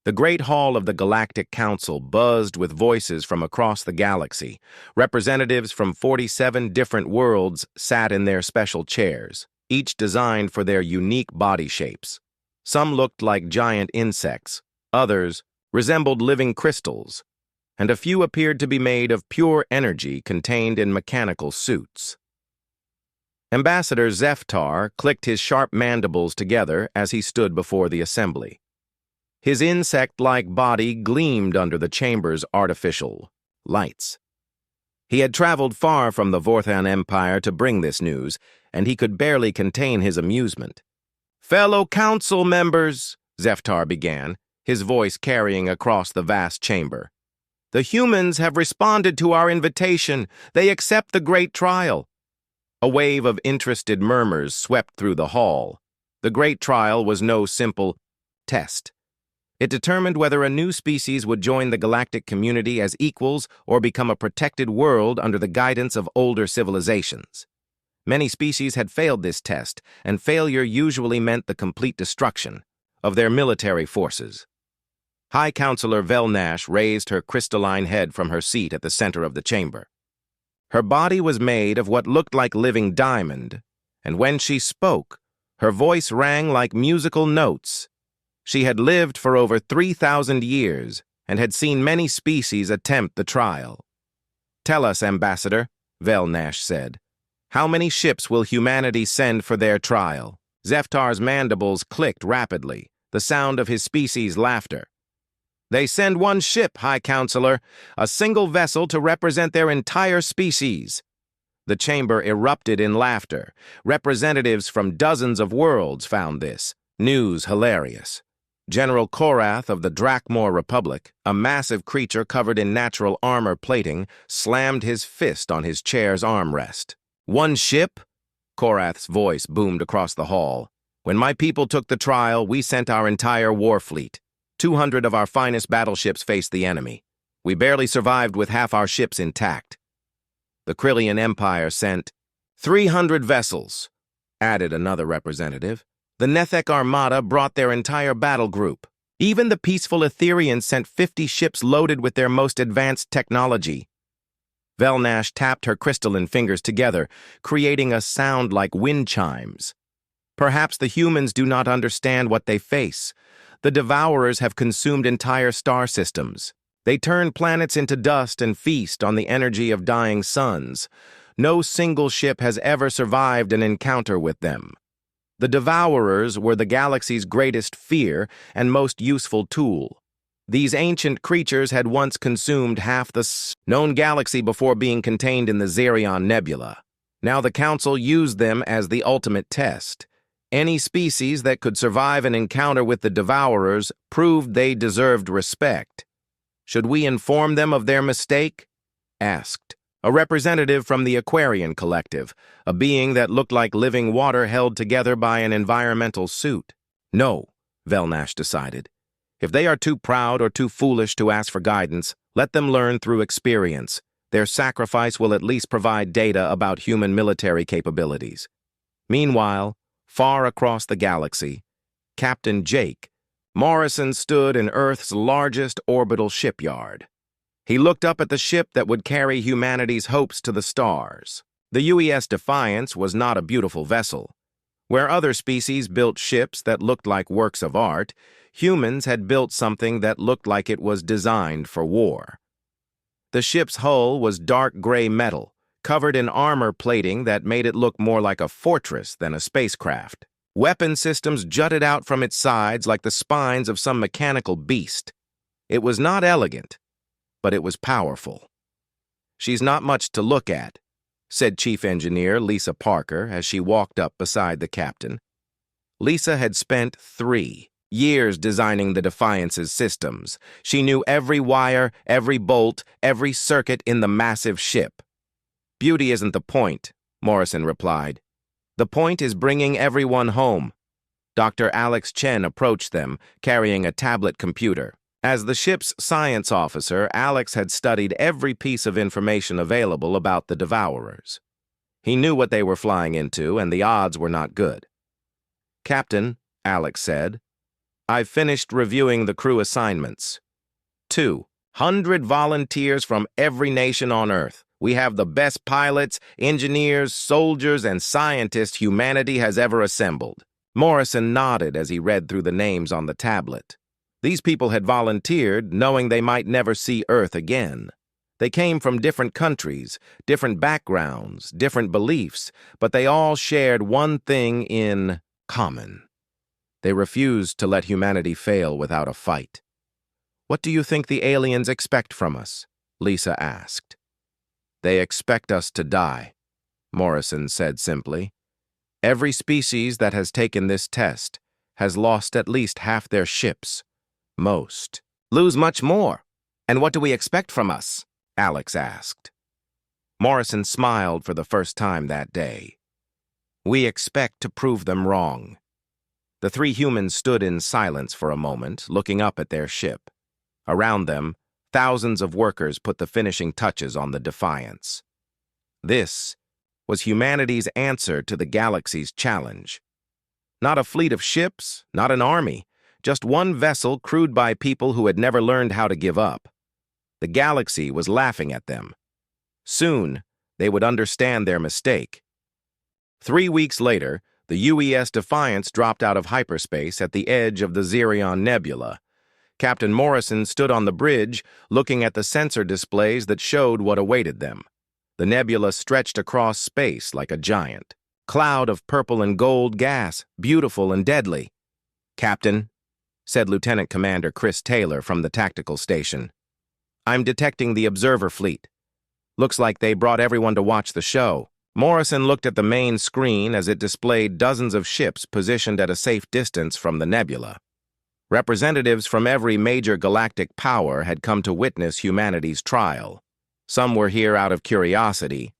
The Great Hall of the Galactic Council buzzed with voices from across the galaxy. Representatives from 47 different worlds sat in their special chairs, each designed for their unique body shapes. Some looked like giant insects, others resembled living crystals, and a few appeared to be made of pure energy contained in mechanical suits. Ambassador Zeftar clicked his sharp mandibles together as he stood before the assembly. His insect-like body gleamed under the chamber's artificial lights. He had traveled far from the Vorthan Empire to bring this news, and he could barely contain his amusement. "Fellow council members," Zeftar began, his voice carrying across the vast chamber. "The humans have responded to our invitation. They accept the great trial." A wave of interested murmurs swept through the hall. The great trial was no simple test. It determined whether a new species would join the galactic community as equals or become a protected world under the guidance of older civilizations. Many species had failed this test, and failure usually meant the complete destruction of their military forces. High Counselor Velnash raised her crystalline head from her seat at the center of the chamber. Her body was made of what looked like living diamond, and when she spoke, her voice rang like musical notes. She had lived for over 3,000 years and had seen many species attempt the trial. "Tell us, Ambassador," Velnash said, "how many ships will humanity send for their trial?" Zeftar's mandibles clicked rapidly, the sound of his species' laughter. "They send one ship, High Counselor, a single vessel to represent their entire species." The chamber erupted in laughter. Representatives from dozens of worlds found this news hilarious. General Korath of the Drakmor Republic, a massive creature covered in natural armor plating, slammed his fist on his chair's armrest. "One ship?" Korath's voice boomed across the hall. "When my people took the trial, we sent our entire war fleet. 200 of our finest battleships faced the enemy. We barely survived with half our ships intact. The Krillian Empire sent 300 vessels," added another representative. "The Nethek Armada brought their entire battle group. Even the peaceful Etherians sent 50 ships loaded with their most advanced technology." Velnash tapped her crystalline fingers together, creating a sound like wind chimes. "Perhaps the humans do not understand what they face. The Devourers have consumed entire star systems. They turn planets into dust and feast on the energy of dying suns. No single ship has ever survived an encounter with them. The Devourers were the galaxy's greatest fear and most useful tool. These ancient creatures had once consumed half the known galaxy before being contained in the Xerion Nebula. Now the Council used them as the ultimate test. Any species that could survive an encounter with the Devourers proved they deserved respect. Should we inform them of their mistake?" asked a representative from the Aquarian Collective, a being that looked like living water held together by an environmental suit. "No," Velnash decided. "If they are too proud or too foolish to ask for guidance, let them learn through experience. Their sacrifice will at least provide data about human military capabilities." Meanwhile, far across the galaxy, Captain Jake Morrison stood in Earth's largest orbital shipyard. He looked up at the ship that would carry humanity's hopes to the stars. The UES Defiance was not a beautiful vessel. Where other species built ships that looked like works of art, humans had built something that looked like it was designed for war. The ship's hull was dark gray metal, covered in armor plating that made it look more like a fortress than a spacecraft. Weapon systems jutted out from its sides like the spines of some mechanical beast. It was not elegant, but it was powerful. "She's not much to look at," said Chief Engineer Lisa Parker as she walked up beside the captain. Lisa had spent 3 years designing the Defiance's systems. She knew every wire, every bolt, every circuit in the massive ship. "Beauty isn't the point," Morrison replied. "The point is bringing everyone home." Dr. Alex Chen approached them, carrying a tablet computer. As the ship's science officer, Alex had studied every piece of information available about the Devourers. He knew what they were flying into, and the odds were not good. "Captain," Alex said, I've finished reviewing the crew assignments. 200 volunteers from every nation on Earth. We have the best pilots, engineers, soldiers, and scientists humanity has ever assembled. Morrison nodded as he read through the names on the tablet. These people had volunteered, knowing they might never see Earth again. They came from different countries, different backgrounds, different beliefs, but they all shared one thing in common. They refused to let humanity fail without a fight. "What do you think the aliens expect from us?" Lisa asked. "They expect us to die," Morrison said simply. "Every species that has taken this test has lost at least half their ships. Most lose much more. And what do we expect from us?" Alex asked. Morrison smiled for the first time that day. "We expect to prove them wrong." The three humans stood in silence for a moment, looking up at their ship. Around them, thousands of workers put the finishing touches on the Defiance. This was humanity's answer to the galaxy's challenge. Not a fleet of ships, not an army, just one vessel crewed by people who had never learned how to give up. The galaxy was laughing at them. Soon, they would understand their mistake. 3 weeks later, the UES Defiance dropped out of hyperspace at the edge of the Xerion Nebula. Captain Morrison stood on the bridge, looking at the sensor displays that showed what awaited them. The nebula stretched across space like a giant cloud of purple and gold gas, beautiful and deadly. "Captain," said Lieutenant Commander Chris Taylor from the tactical station, "I'm detecting the observer fleet. Looks like they brought everyone to watch the show." Morrison looked at the main screen as it displayed dozens of ships positioned at a safe distance from the nebula. Representatives from every major galactic power had come to witness humanity's trial. Some were here out of curiosity,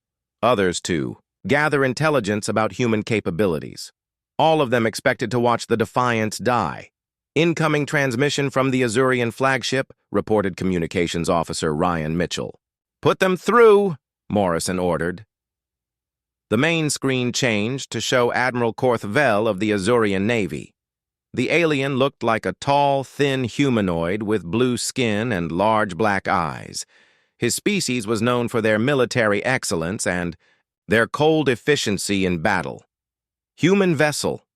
others to gather intelligence about human capabilities. All of them expected to watch the Defiance die. "Incoming transmission from the Azurian flagship," reported Communications Officer Ryan Mitchell. "Put them through," Morrison ordered. The main screen changed to show Admiral Korthvel of the Azurian Navy. The alien looked like a tall, thin humanoid with blue skin and large black eyes. His species was known for their military excellence and their cold efficiency in battle. "Human vessel,"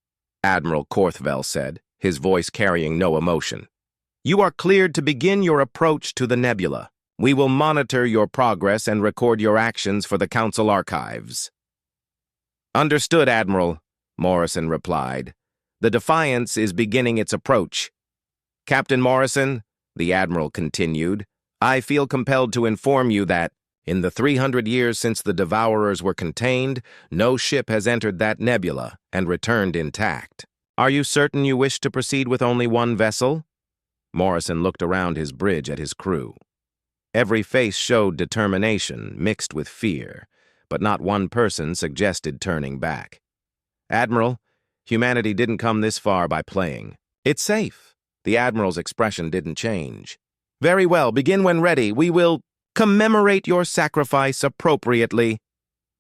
Admiral Korthvel said, his voice carrying no emotion. "You are cleared to begin your approach to the nebula. We will monitor your progress and record your actions for the Council archives." "Understood, Admiral," Morrison replied. "The Defiance is beginning its approach." "Captain Morrison," the Admiral continued, "I feel compelled to inform you that, in the 300 years since the Devourers were contained, no ship has entered that nebula and returned intact. Are you certain you wish to proceed with only one vessel?" Morrison looked around his bridge at his crew. Every face showed determination mixed with fear, but not one person suggested turning back. "Admiral, humanity didn't come this far by playing. It's safe." The Admiral's expression didn't change. "Very well, begin when ready. We will commemorate your sacrifice appropriately."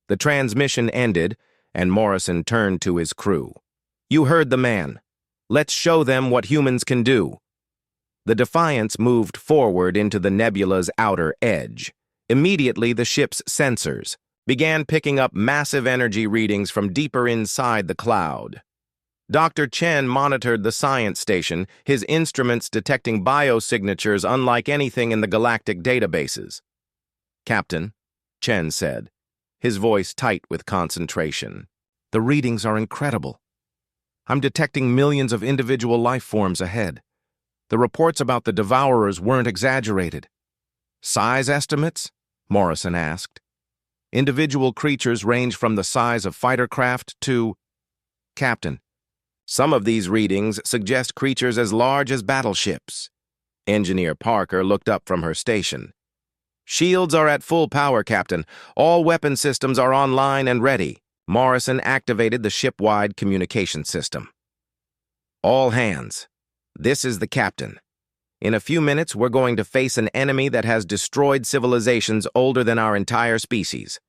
The transmission ended, and Morrison turned to his crew. "You heard the man. Let's show them what humans can do." The Defiance moved forward into the nebula's outer edge. Immediately, the ship's sensors began picking up massive energy readings from deeper inside the cloud. Dr. Chen monitored the science station, his instruments detecting biosignatures unlike anything in the galactic databases. "Captain," Chen said, his voice tight with concentration, "the readings are incredible. I'm detecting millions of individual life forms ahead. The reports about the Devourers weren't exaggerated." "Size estimates?" Morrison asked. "Individual creatures range from the size of fighter craft to—" "Captain, some of these readings suggest creatures as large as battleships." Engineer Parker looked up from her station. "Shields are at full power, Captain. All weapon systems are online and ready." Morrison activated the ship-wide communication system. "All hands. This is the captain. In a few minutes, we're going to face an enemy that has destroyed civilizations older than our entire species.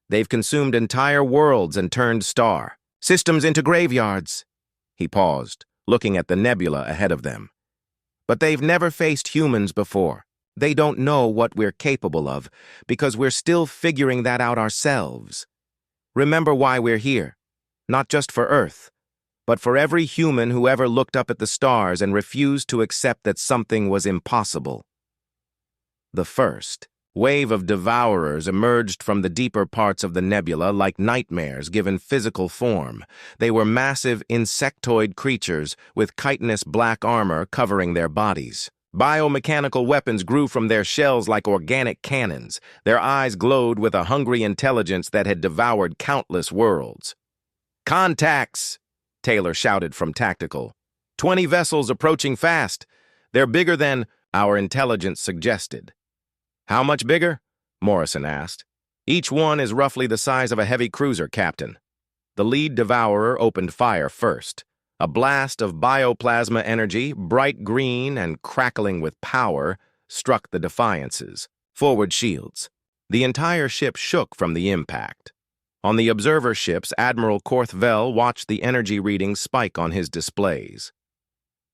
They've consumed entire worlds and turned star. Systems into graveyards." He paused, looking at the nebula ahead of them. But they've never faced humans before. They don't know what we're capable of, because we're still figuring that out ourselves. Remember why we're here. Not just for Earth, but for every human who ever looked up at the stars and refused to accept that something was impossible. The first wave of devourers emerged from the deeper parts of the nebula like nightmares given physical form. They were massive insectoid creatures with chitinous black armor covering their bodies. Biomechanical weapons grew from their shells like organic cannons. Their eyes glowed with a hungry intelligence that had devoured countless worlds. "Contacts!" Taylor shouted from Tactical. 20 vessels approaching fast. They're bigger than our intelligence suggested. How much bigger? Morrison asked. Each one is roughly the size of a heavy cruiser, Captain. The lead devourer opened fire first. A blast of bioplasma energy, bright green and crackling with power, struck the Defiance's forward shields. The entire ship shook from the impact. On the observer ships, Admiral Korthvel watched the energy readings spike on his displays.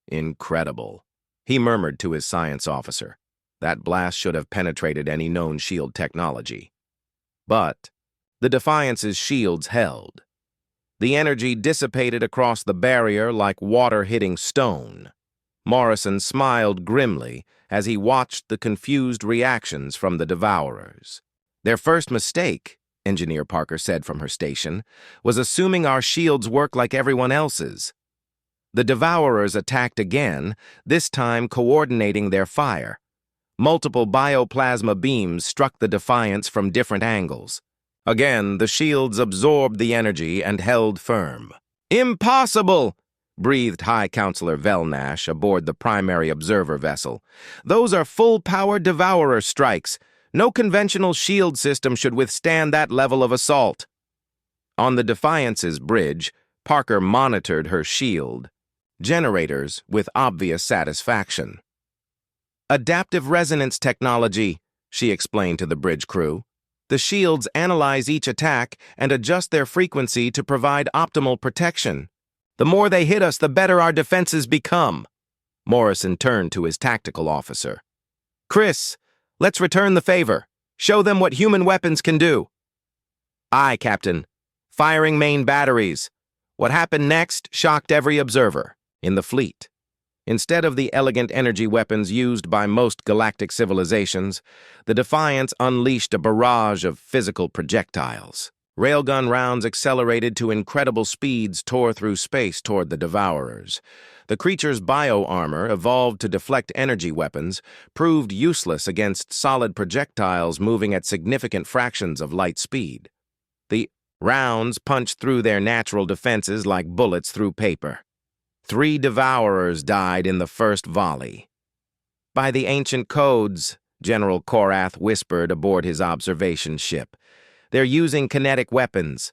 "Incredible," he murmured to his science officer. That blast should have penetrated any known shield technology. But the Defiance's shields held. The energy dissipated across the barrier like water hitting stone. Morrison smiled grimly as he watched the confused reactions from the Devourers. "Their first mistake," Engineer Parker said from her station, "was assuming our shields work like everyone else's." The Devourers attacked again, this time coordinating their fire. Multiple bioplasma beams struck the Defiance from different angles. Again, the shields absorbed the energy and held firm. "Impossible!" breathed High Counselor Velnash aboard the primary observer vessel. "Those are full-power Devourer strikes. No conventional shield system should withstand that level of assault." On the Defiance's bridge, Parker monitored her shield generators with obvious satisfaction. "Adaptive resonance technology," she explained to the bridge crew. "The shields analyze each attack and adjust their frequency to provide optimal protection. The more they hit us, the better our defenses become." Morrison turned to his tactical officer. "Chris, let's return the favor. Show them what human weapons can do." "Aye, Captain. Firing main batteries." What happened next shocked every observer in the fleet. Instead of the elegant energy weapons used by most galactic civilizations, the Defiance unleashed a barrage of physical projectiles. Railgun rounds accelerated to incredible speeds tore through space toward the Devourers. The creature's bio-armor, evolved to deflect energy weapons, proved useless against solid projectiles moving at significant fractions of light speed. The rounds punched through their natural defenses like bullets through paper. 3 Devourers died in the first volley. "By the ancient codes," General Korath whispered aboard his observation ship, "they're using kinetic weapons.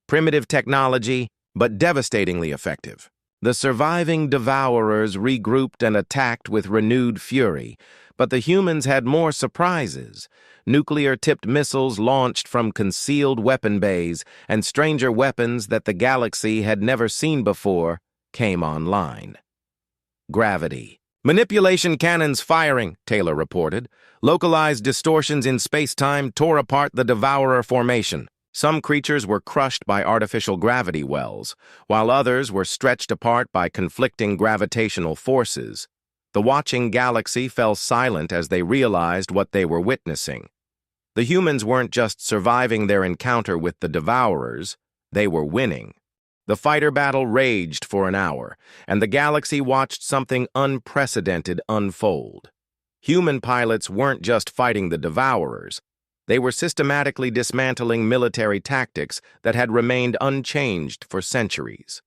Primitive technology, but devastatingly effective." The surviving Devourers regrouped and attacked with renewed fury, but the humans had more surprises. Nuclear-tipped missiles launched from concealed weapon bays and stranger weapons that the galaxy had never seen before came online. Gravity. "Manipulation cannons firing," Taylor reported. "Localized distortions in space-time tore apart the Devourer formation. Some creatures were crushed by artificial gravity wells, while others were stretched apart by conflicting gravitational forces. The watching galaxy fell silent as they realized what they were witnessing. The humans weren't just surviving their encounter with the Devourers, they were winning. The fighter battle raged for an hour, and the galaxy watched something unprecedented unfold. Human pilots weren't just fighting the Devourers. They were systematically dismantling military tactics that had remained unchanged for centuries.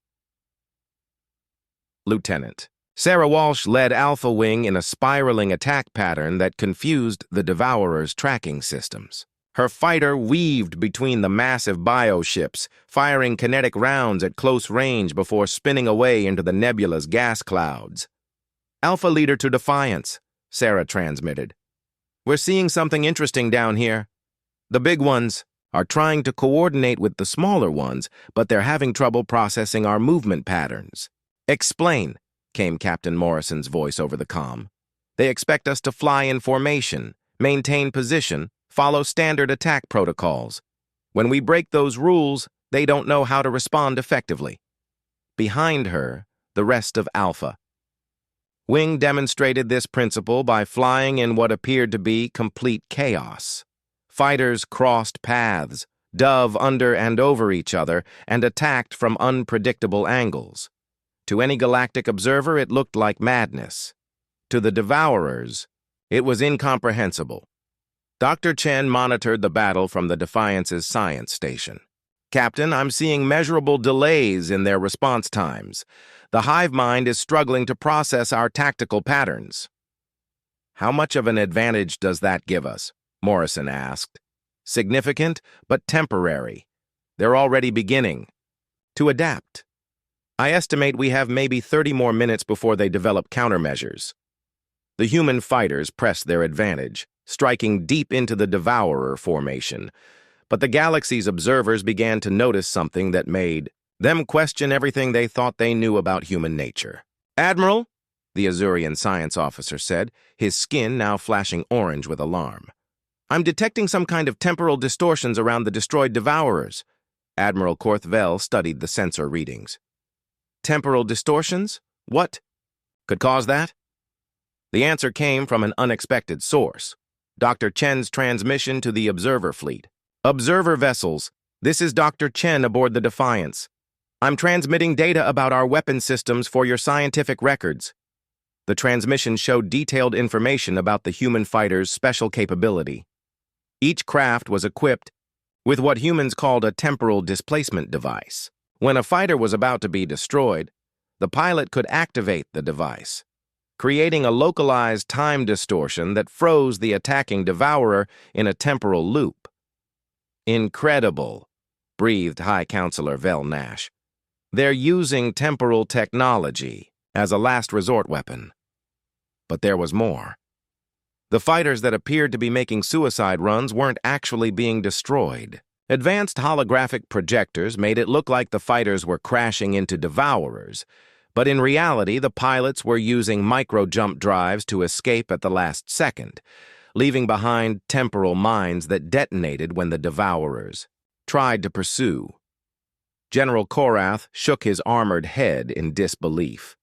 Lieutenant. Sarah Walsh led Alpha Wing in a spiraling attack pattern that confused the Devourers' tracking systems. Her fighter weaved between the massive bioships, firing kinetic rounds at close range before spinning away into the nebula's gas clouds. "Alpha Leader to Defiance," Sarah transmitted. "We're seeing something interesting down here. The big ones are trying to coordinate with the smaller ones, but they're having trouble processing our movement patterns." "Explain," came Captain Morrison's voice over the comm. "They expect us to fly in formation, maintain position, follow standard attack protocols. When we break those rules, they don't know how to respond effectively." Behind her, the rest of Alpha. Wing demonstrated this principle by flying in what appeared to be complete chaos. Fighters crossed paths, dove under and over each other, and attacked from unpredictable angles. To any galactic observer, it looked like madness. To the Devourers, it was incomprehensible. Dr. Chen monitored the battle from the Defiance's science station. "Captain, I'm seeing measurable delays in their response times. The hive mind is struggling to process our tactical patterns." "How much of an advantage does that give us?" Morrison asked. "Significant, but temporary. They're already beginning to adapt. I estimate we have maybe 30 more minutes before they develop countermeasures." The human fighters pressed their advantage, striking deep into the Devourer formation. But the galaxy's observers began to notice something that made them question everything they thought they knew about human nature. "Admiral," the Azurian science officer said, his skin now flashing orange with alarm, "I'm detecting some kind of temporal distortions around the destroyed Devourers." Admiral Korthvel studied the sensor readings. "Temporal distortions? What could cause that?" The answer came from an unexpected source: Dr. Chen's transmission to the observer fleet. "Observer vessels, this is Dr. Chen aboard the Defiance. I'm transmitting data about our weapon systems for your scientific records." The transmission showed detailed information about the human fighter's special capability. Each craft was equipped with what humans called a temporal displacement device. When a fighter was about to be destroyed, the pilot could activate the device, creating a localized time distortion that froze the attacking Devourer in a temporal loop. "Incredible," breathed High Counselor Vel Nash. "They're using temporal technology as a last resort weapon." But there was more. The fighters that appeared to be making suicide runs weren't actually being destroyed. Advanced holographic projectors made it look like the fighters were crashing into Devourers, but in reality the pilots were using micro-jump drives to escape at the last second, leaving behind temporal mines that detonated when the Devourers tried to pursue. General Korath shook his armored head in disbelief.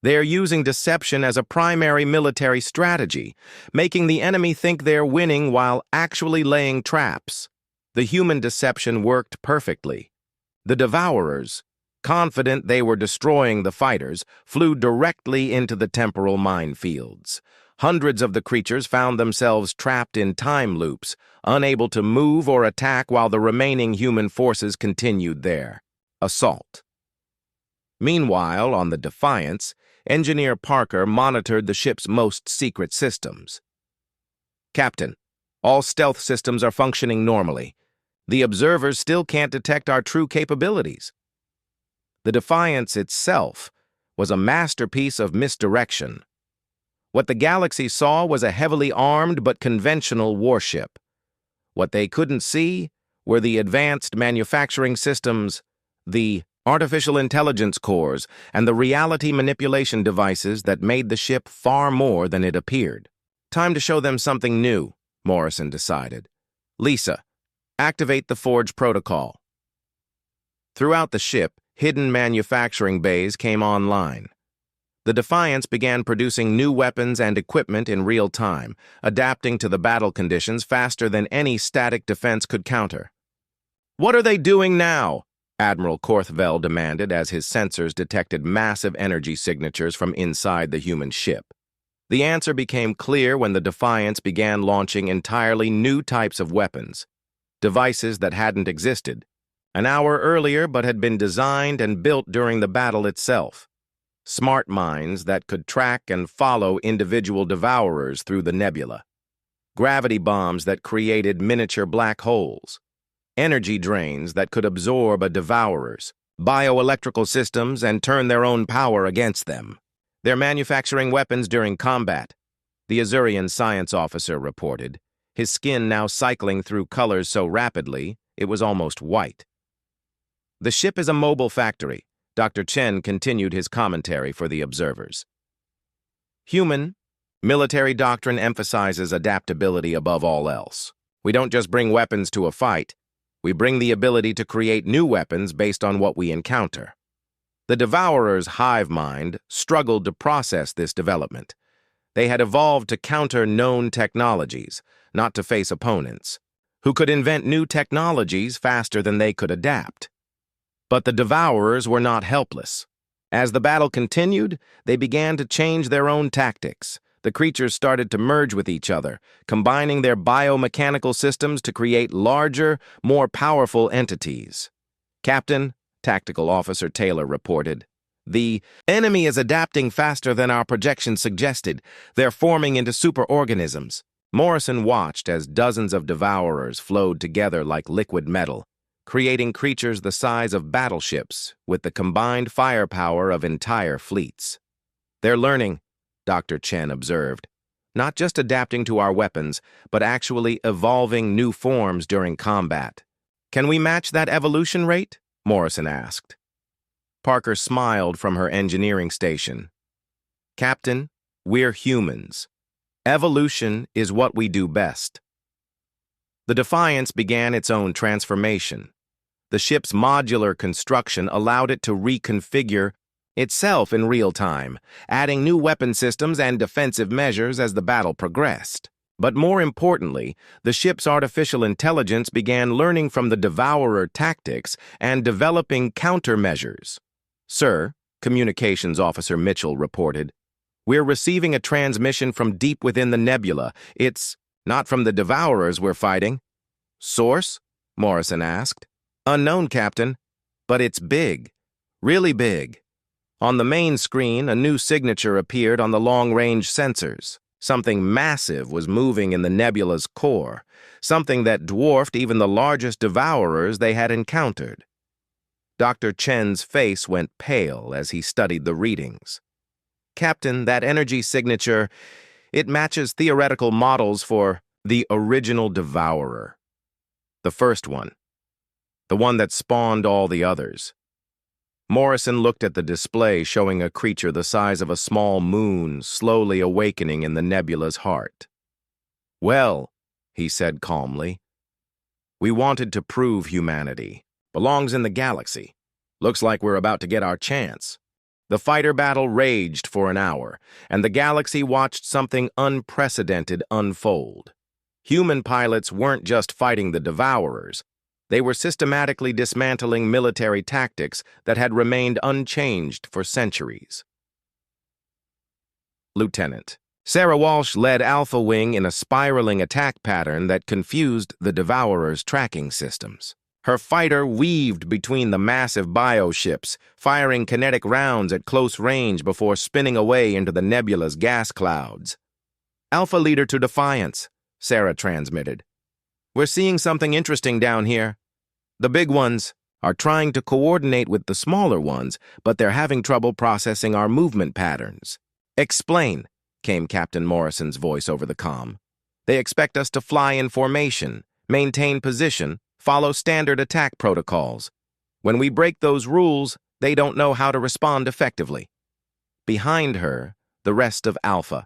"They're using deception as a primary military strategy, making the enemy think they're winning while actually laying traps. The human deception worked perfectly. The Devourers, confident they were destroying the fighters, flew directly into the temporal minefields. Hundreds of the creatures found themselves trapped in time loops, unable to move or attack while the remaining human forces continued their assault." Meanwhile, on the Defiance, Engineer Parker monitored the ship's most secret systems. "Captain, all stealth systems are functioning normally. The observers still can't detect our true capabilities." The Defiance itself was a masterpiece of misdirection. What the galaxy saw was a heavily armed but conventional warship. What they couldn't see were the advanced manufacturing systems, the artificial intelligence cores, and the reality manipulation devices that made the ship far more than it appeared. "Time to show them something new," Morrison decided. "Lisa, activate the Forge protocol." Throughout the ship, hidden manufacturing bays came online. The Defiance began producing new weapons and equipment in real time, adapting to the battle conditions faster than any static defense could counter. "What are they doing now?" Admiral Korthvel demanded as his sensors detected massive energy signatures from inside the human ship. The answer became clear when the Defiance began launching entirely new types of weapons, devices that hadn't existed an hour earlier but had been designed and built during the battle itself. Smart mines that could track and follow individual Devourers through the nebula. Gravity bombs that created miniature black holes. Energy drains that could absorb a Devourers. Bioelectrical systems and turn their own power against them. "They're manufacturing weapons during combat," the Azurian science officer reported, his skin now cycling through colors so rapidly it was almost white. "The ship is a mobile factory. Dr. Chen continued his commentary for the observers. Human, military doctrine emphasizes adaptability above all else. We don't just bring weapons to a fight, we bring the ability to create new weapons based on what we encounter. The Devourer's hive mind struggled to process this development. They had evolved to counter known technologies, not to face opponents, who could invent new technologies faster than they could adapt. But the Devourers were not helpless. As the battle continued, they began to change their own tactics. The creatures started to merge with each other, combining their biomechanical systems to create larger, more powerful entities. Captain, Tactical Officer Taylor reported, "The enemy is adapting faster than our projections suggested. They're forming into superorganisms." Morrison watched as dozens of Devourers flowed together like liquid metal, creating creatures the size of battleships with the combined firepower of entire fleets. "They're learning," Dr. Chen observed, "not just adapting to our weapons, but actually evolving new forms during combat." "Can we match that evolution rate?" Morrison asked. Parker smiled from her engineering station. "Captain, we're humans. Evolution is what we do best." The Defiance began its own transformation. The ship's modular construction allowed it to reconfigure itself in real time, adding new weapon systems and defensive measures as the battle progressed. But more importantly, the ship's artificial intelligence began learning from the Devourer tactics and developing countermeasures. "Sir," Communications Officer Mitchell reported, "we're receiving a transmission from deep within the nebula. It's not from the Devourers we're fighting." "Source?" Morrison asked. "Unknown, Captain, but it's big, really big." On the main screen, a new signature appeared on the long-range sensors. Something massive was moving in the nebula's core, something that dwarfed even the largest Devourers they had encountered. Dr. Chen's face went pale as he studied the readings. "Captain, that energy signature, it matches theoretical models for the original Devourer. The first one. The one that spawned all the others." Morrison looked at the display showing a creature the size of a small moon slowly awakening in the nebula's heart. "Well," he said calmly, "we wanted to prove humanity belongs in the galaxy. Looks like we're about to get our chance." The fighter battle raged for an hour, and the galaxy watched something unprecedented unfold. Human pilots weren't just fighting the Devourers. They were systematically dismantling military tactics that had remained unchanged for centuries. Lieutenant Sarah Walsh led Alpha Wing in a spiraling attack pattern that confused the Devourers' tracking systems. Her fighter weaved between the massive bioships, firing kinetic rounds at close range before spinning away into the nebula's gas clouds. "Alpha Leader to Defiance," Sarah transmitted. "We're seeing something interesting down here. The big ones are trying to coordinate with the smaller ones, but they're having trouble processing our movement patterns." "Explain," came Captain Morrison's voice over the comm. "They expect us to fly in formation, maintain position, follow standard attack protocols. When we break those rules, they don't know how to respond effectively." Behind her, the rest of Alpha.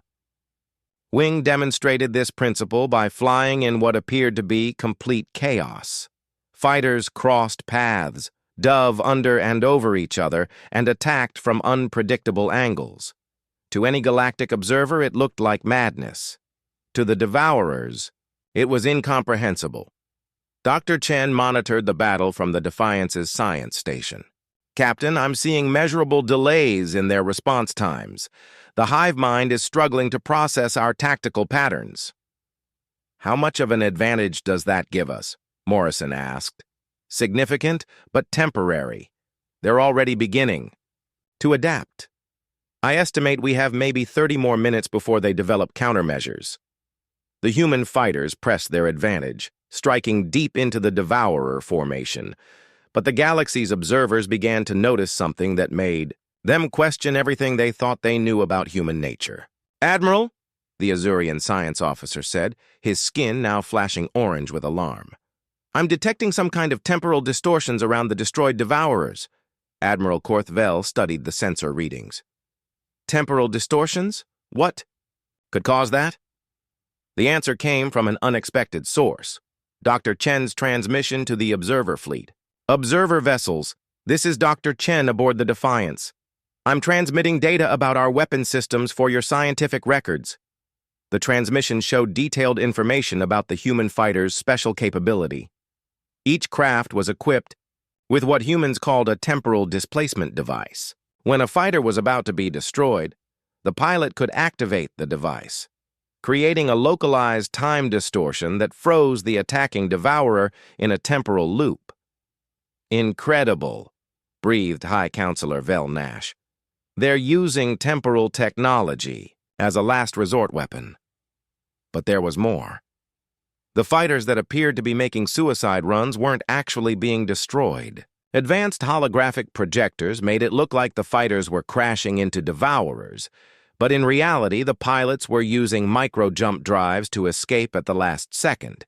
Wing demonstrated this principle by flying in what appeared to be complete chaos. Fighters crossed paths, dove under and over each other, and attacked from unpredictable angles. To any galactic observer, it looked like madness. To the Devourers, it was incomprehensible. Dr. Chen monitored the battle from the Defiance's science station. "Captain, I'm seeing measurable delays in their response times. The hive mind is struggling to process our tactical patterns." "How much of an advantage does that give us?" Morrison asked. "Significant, but temporary. They're already beginning to adapt. I estimate we have maybe 30 more minutes before they develop countermeasures." The human fighters pressed their advantage, striking deep into the Devourer formation. But the galaxy's observers began to notice something that made them question everything they thought they knew about human nature. "Admiral," the Azurian science officer said, his skin now flashing orange with alarm, "I'm detecting some kind of temporal distortions around the destroyed Devourers. Admiral Korthvel studied the sensor readings. Temporal distortions? What could cause that? The answer came from an unexpected source. Dr. Chen's transmission to the observer fleet. Observer vessels, this is Dr. Chen aboard the Defiance. I'm transmitting data about our weapon systems for your scientific records. The transmission showed detailed information about the human fighter's special capability. Each craft was equipped with what humans called a temporal displacement device. When a fighter was about to be destroyed, the pilot could activate the device, creating a localized time distortion that froze the attacking devourer in a temporal loop. Incredible, breathed High Counselor Vel Nash. They're using temporal technology as a last resort weapon. But there was more. The fighters that appeared to be making suicide runs weren't actually being destroyed. Advanced holographic projectors made it look like the fighters were crashing into devourers, but in reality, the pilots were using micro-jump drives to escape at the last second,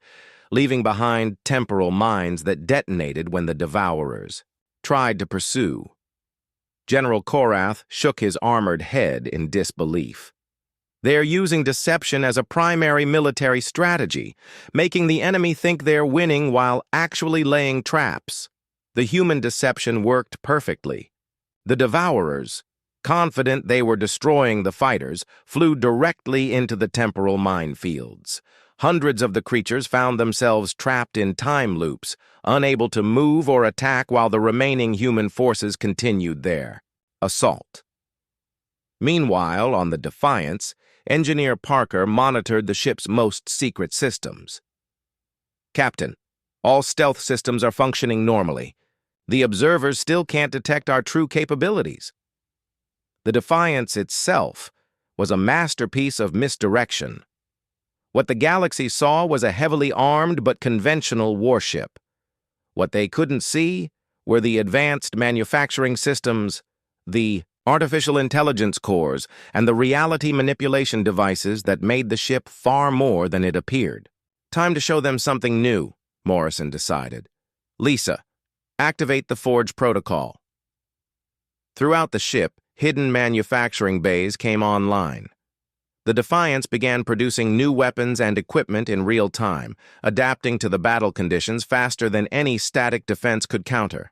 leaving behind temporal mines that detonated when the devourers tried to pursue. General Korath shook his armored head in disbelief. They're using deception as a primary military strategy, making the enemy think they're winning while actually laying traps. The human deception worked perfectly. The devourers, confident they were destroying the fighters, flew directly into the temporal minefields. Hundreds of the creatures found themselves trapped in time loops, unable to move or attack while the remaining human forces continued their assault. Meanwhile, on the Defiance, Engineer Parker monitored the ship's most secret systems. Captain, all stealth systems are functioning normally. The observers still can't detect our true capabilities. The Defiance itself was a masterpiece of misdirection. What the galaxy saw was a heavily armed but conventional warship. What they couldn't see were the advanced manufacturing systems, the artificial intelligence cores, and the reality manipulation devices that made the ship far more than it appeared. Time to show them something new, Morrison decided. Lisa, activate the Forge protocol. Throughout the ship, hidden manufacturing bays came online. The Defiance began producing new weapons and equipment in real time, adapting to the battle conditions faster than any static defense could counter.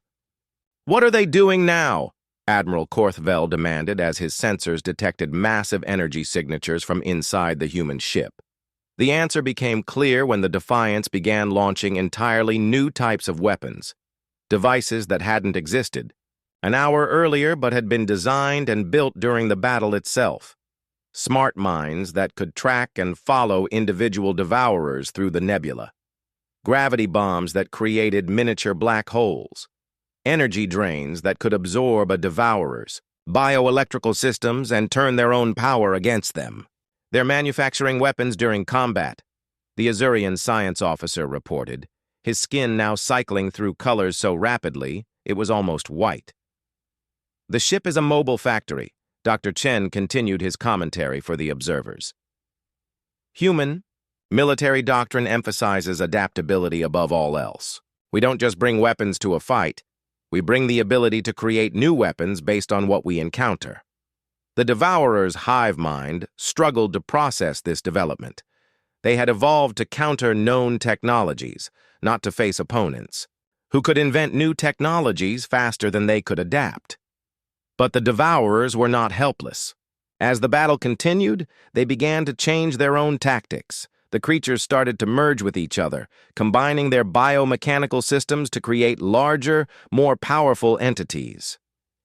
What are they doing now? Admiral Korthvel demanded as his sensors detected massive energy signatures from inside the human ship. The answer became clear when the Defiance began launching entirely new types of weapons, devices that hadn't existed an hour earlier but had been designed and built during the battle itself. Smart mines that could track and follow individual devourers through the nebula. Gravity bombs that created miniature black holes. Energy drains that could absorb a devourers. Bioelectrical systems and turn their own power against them. They're manufacturing weapons during combat, the Azurian science officer reported, his skin now cycling through colors so rapidly it was almost white. The ship is a mobile factory. Dr. Chen continued his commentary for the observers. Human, military doctrine emphasizes adaptability above all else. We don't just bring weapons to a fight, we bring the ability to create new weapons based on what we encounter. The Devourer's hive mind struggled to process this development. They had evolved to counter known technologies, not to face opponents, who could invent new technologies faster than they could adapt. But the Devourers were not helpless. As the battle continued, they began to change their own tactics. The creatures started to merge with each other, combining their biomechanical systems to create larger, more powerful entities.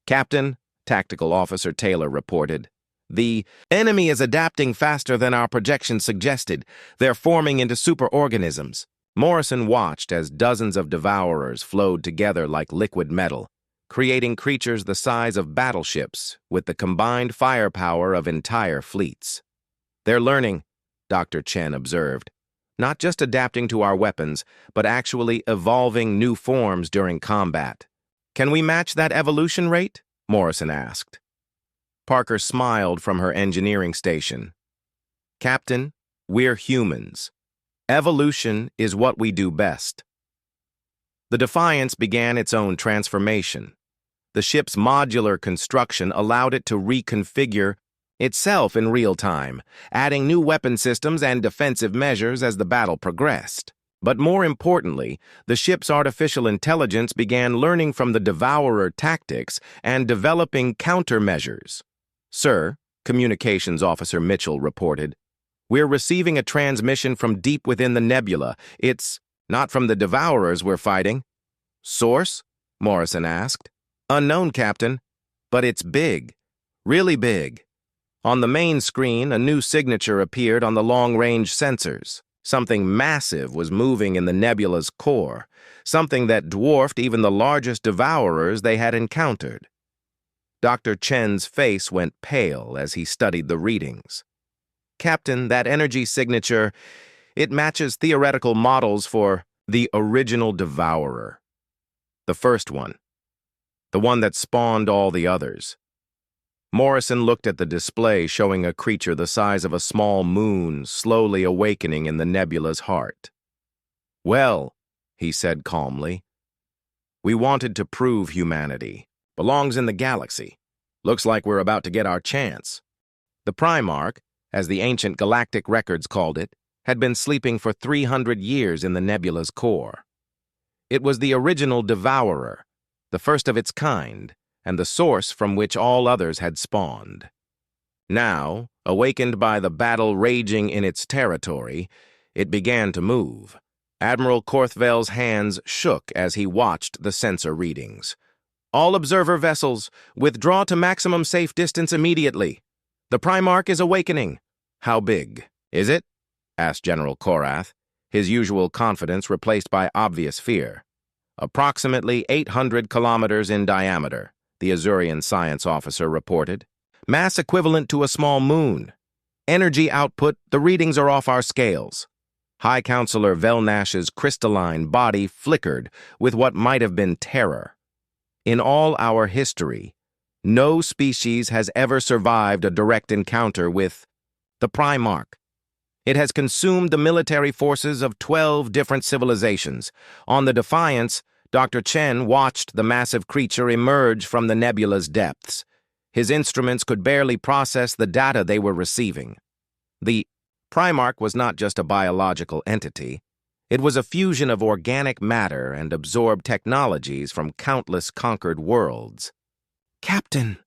Captain, Tactical Officer Taylor reported, the enemy is adapting faster than our projections suggested. They're forming into superorganisms. Morrison watched as dozens of devourers flowed together like liquid metal, creating creatures the size of battleships with the combined firepower of entire fleets. They're learning, Dr. Chen observed, not just adapting to our weapons, but actually evolving new forms during combat. Can we match that evolution rate? Morrison asked. Parker smiled from her engineering station. Captain, we're humans. Evolution is what we do best. The Defiance began its own transformation. The ship's modular construction allowed it to reconfigure itself in real time, adding new weapon systems and defensive measures as the battle progressed. But more importantly, the ship's artificial intelligence began learning from the Devourer tactics and developing countermeasures. "Sir," Communications Officer Mitchell reported, "we're receiving a transmission from deep within the nebula. It's not from the Devourers we're fighting." "Source?" Morrison asked. "Unknown, Captain. But it's big. Really big." On the main screen, a new signature appeared on the long-range sensors. Something massive was moving in the nebula's core, something that dwarfed even the largest Devourers they had encountered. Dr. Chen's face went pale as he studied the readings. "Captain, that energy signature, it matches theoretical models for the original Devourer. The first one. The one that spawned all the others." Morrison looked at the display showing a creature the size of a small moon slowly awakening in the nebula's heart. "Well," he said calmly, "we wanted to prove humanity belongs in the galaxy. Looks like we're about to get our chance." The Primarch, as the ancient galactic records called it, had been sleeping for 300 years in the nebula's core. It was the original Devourer, the first of its kind, and the source from which all others had spawned. Now, awakened by the battle raging in its territory, it began to move. Admiral Korthvel's hands shook as he watched the sensor readings. "All observer vessels, withdraw to maximum safe distance immediately. The Primarch is awakening." "How big is it?" asked General Korath, his usual confidence replaced by obvious fear. "Approximately 800 kilometers in diameter," the Azurian science officer reported. "Mass equivalent to a small moon. Energy output, the readings are off our scales." High Counselor Velnash's crystalline body flickered with what might have been terror. "In all our history, no species has ever survived a direct encounter with the Primarch. It has consumed the military forces of 12 different civilizations. On the Defiance, Dr. Chen watched the massive creature emerge from the nebula's depths. His instruments could barely process the data they were receiving. The Primarch was not just a biological entity. It was a fusion of organic matter and absorbed technologies from countless conquered worlds." "Captain,"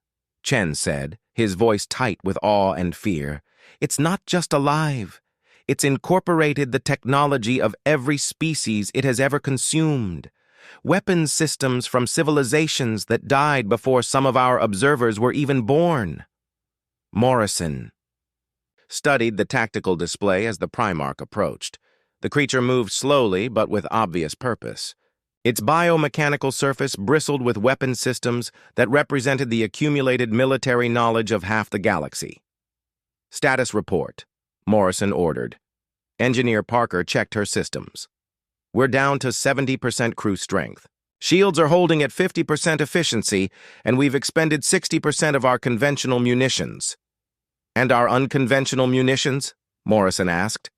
Chen said, his voice tight with awe and fear, "it's not just alive. It's incorporated the technology of every species it has ever consumed. Weapons systems from civilizations that died before some of our observers were even born." Morrison studied the tactical display as the Primarch approached. The creature moved slowly but with obvious purpose. Its biomechanical surface bristled with weapon systems that represented the accumulated military knowledge of half the galaxy. "Status report," Morrison ordered. Engineer Parker checked her systems. "We're down to 70% crew strength. Shields are holding at 50% efficiency, and we've expended 60% of our conventional munitions." "And our unconventional munitions?" Morrison asked.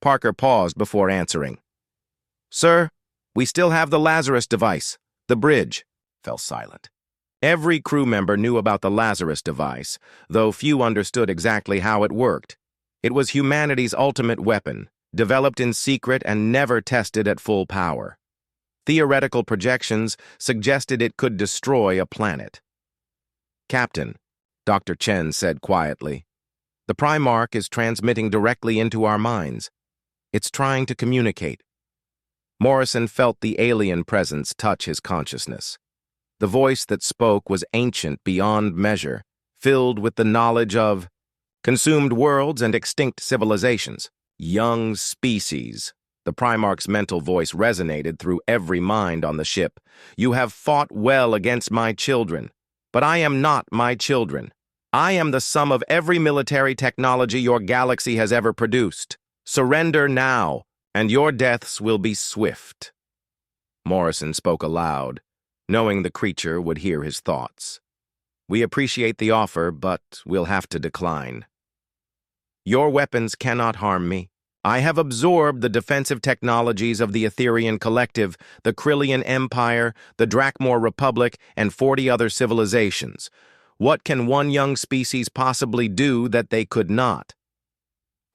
Parker paused before answering. "Sir, we still have the Lazarus device. The bridge." Fell silent. Every crew member knew about the Lazarus device, though few understood exactly how it worked. It was humanity's ultimate weapon, developed in secret and never tested at full power. Theoretical projections suggested it could destroy a planet. "Captain," Dr. Chen said quietly, "the Primarch is transmitting directly into our minds. It's trying to communicate." Morrison felt the alien presence touch his consciousness. The voice that spoke was ancient beyond measure, filled with the knowledge of consumed worlds and extinct civilizations. "Young species." The Primarch's mental voice resonated through every mind on the ship. "You have fought well against my children, but I am not my children. I am the sum of every military technology your galaxy has ever produced. Surrender now, and your deaths will be swift." Morrison spoke aloud, knowing the creature would hear his thoughts. "We appreciate the offer, but we'll have to decline. Your weapons cannot harm me. I have absorbed the defensive technologies of the Etherian Collective, the Krillian Empire, the Drakmor Republic, and 40 other civilizations. What can one young species possibly do that they could not?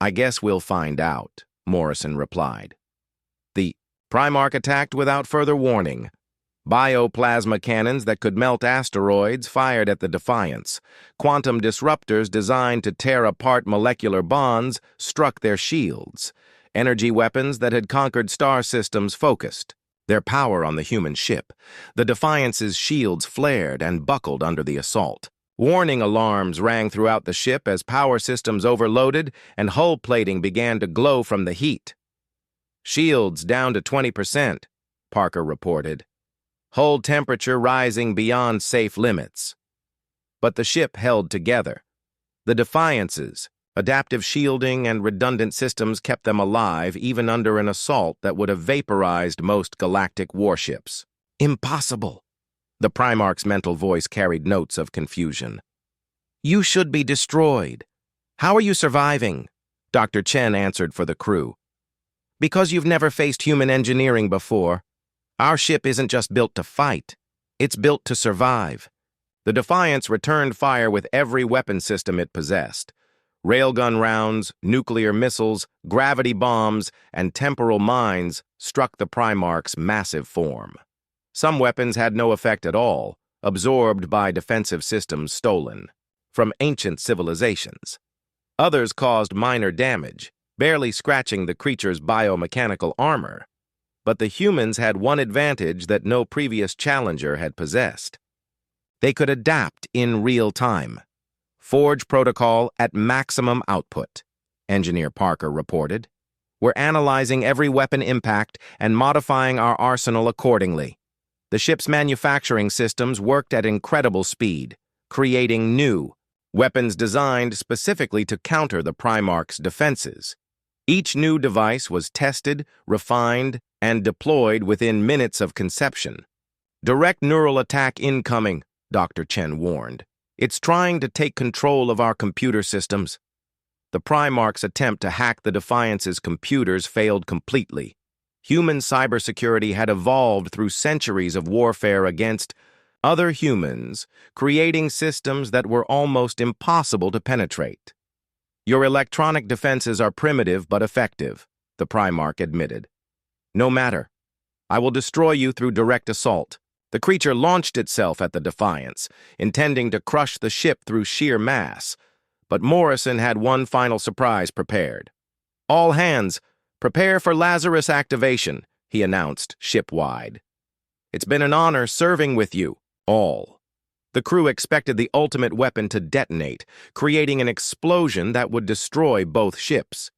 I guess we'll find out, Morrison replied. The Primarch attacked without further warning. Bioplasma cannons that could melt asteroids fired at the Defiance. Quantum disruptors designed to tear apart molecular bonds struck their shields. Energy weapons that had conquered star systems focused their power on the human ship. The Defiance's shields flared and buckled under the assault. Warning alarms rang throughout the ship as power systems overloaded and hull plating began to glow from the heat. "Shields down to 20%, Parker reported. Hull temperature rising beyond safe limits. But the ship held together. The Defiance's adaptive shielding and redundant systems kept them alive even under an assault that would have vaporized most galactic warships. Impossible. The Primarch's mental voice carried notes of confusion. You should be destroyed. How are you surviving? Dr. Chen answered for the crew. Because you've never faced human engineering before. Our ship isn't just built to fight. It's built to survive. The Defiance returned fire with every weapon system it possessed. Railgun rounds, nuclear missiles, gravity bombs, and temporal mines struck the Primarch's massive form. Some weapons had no effect at all, absorbed by defensive systems stolen from ancient civilizations. Others caused minor damage, barely scratching the creature's biomechanical armor. But the humans had one advantage that no previous challenger had possessed. They could adapt in real time. Forge protocol at maximum output, Engineer Parker reported. We're analyzing every weapon impact and modifying our arsenal accordingly. The ship's manufacturing systems worked at incredible speed, creating new weapons designed specifically to counter the Primarch's defenses. Each new device was tested, refined, and deployed within minutes of conception. Direct neural attack incoming, Dr. Chen warned. It's trying to take control of our computer systems. The Primarch's attempt to hack the Defiance's computers failed completely. Human cybersecurity had evolved through centuries of warfare against other humans, creating systems that were almost impossible to penetrate. Your electronic defenses are primitive but effective, the Primarch admitted. No matter. I will destroy you through direct assault. The creature launched itself at the Defiance, intending to crush the ship through sheer mass. But Morrison had one final surprise prepared. All hands, prepare for Lazarus activation, he announced ship-wide. It's been an honor serving with you, all. The crew expected the ultimate weapon to detonate, creating an explosion that would destroy both ships.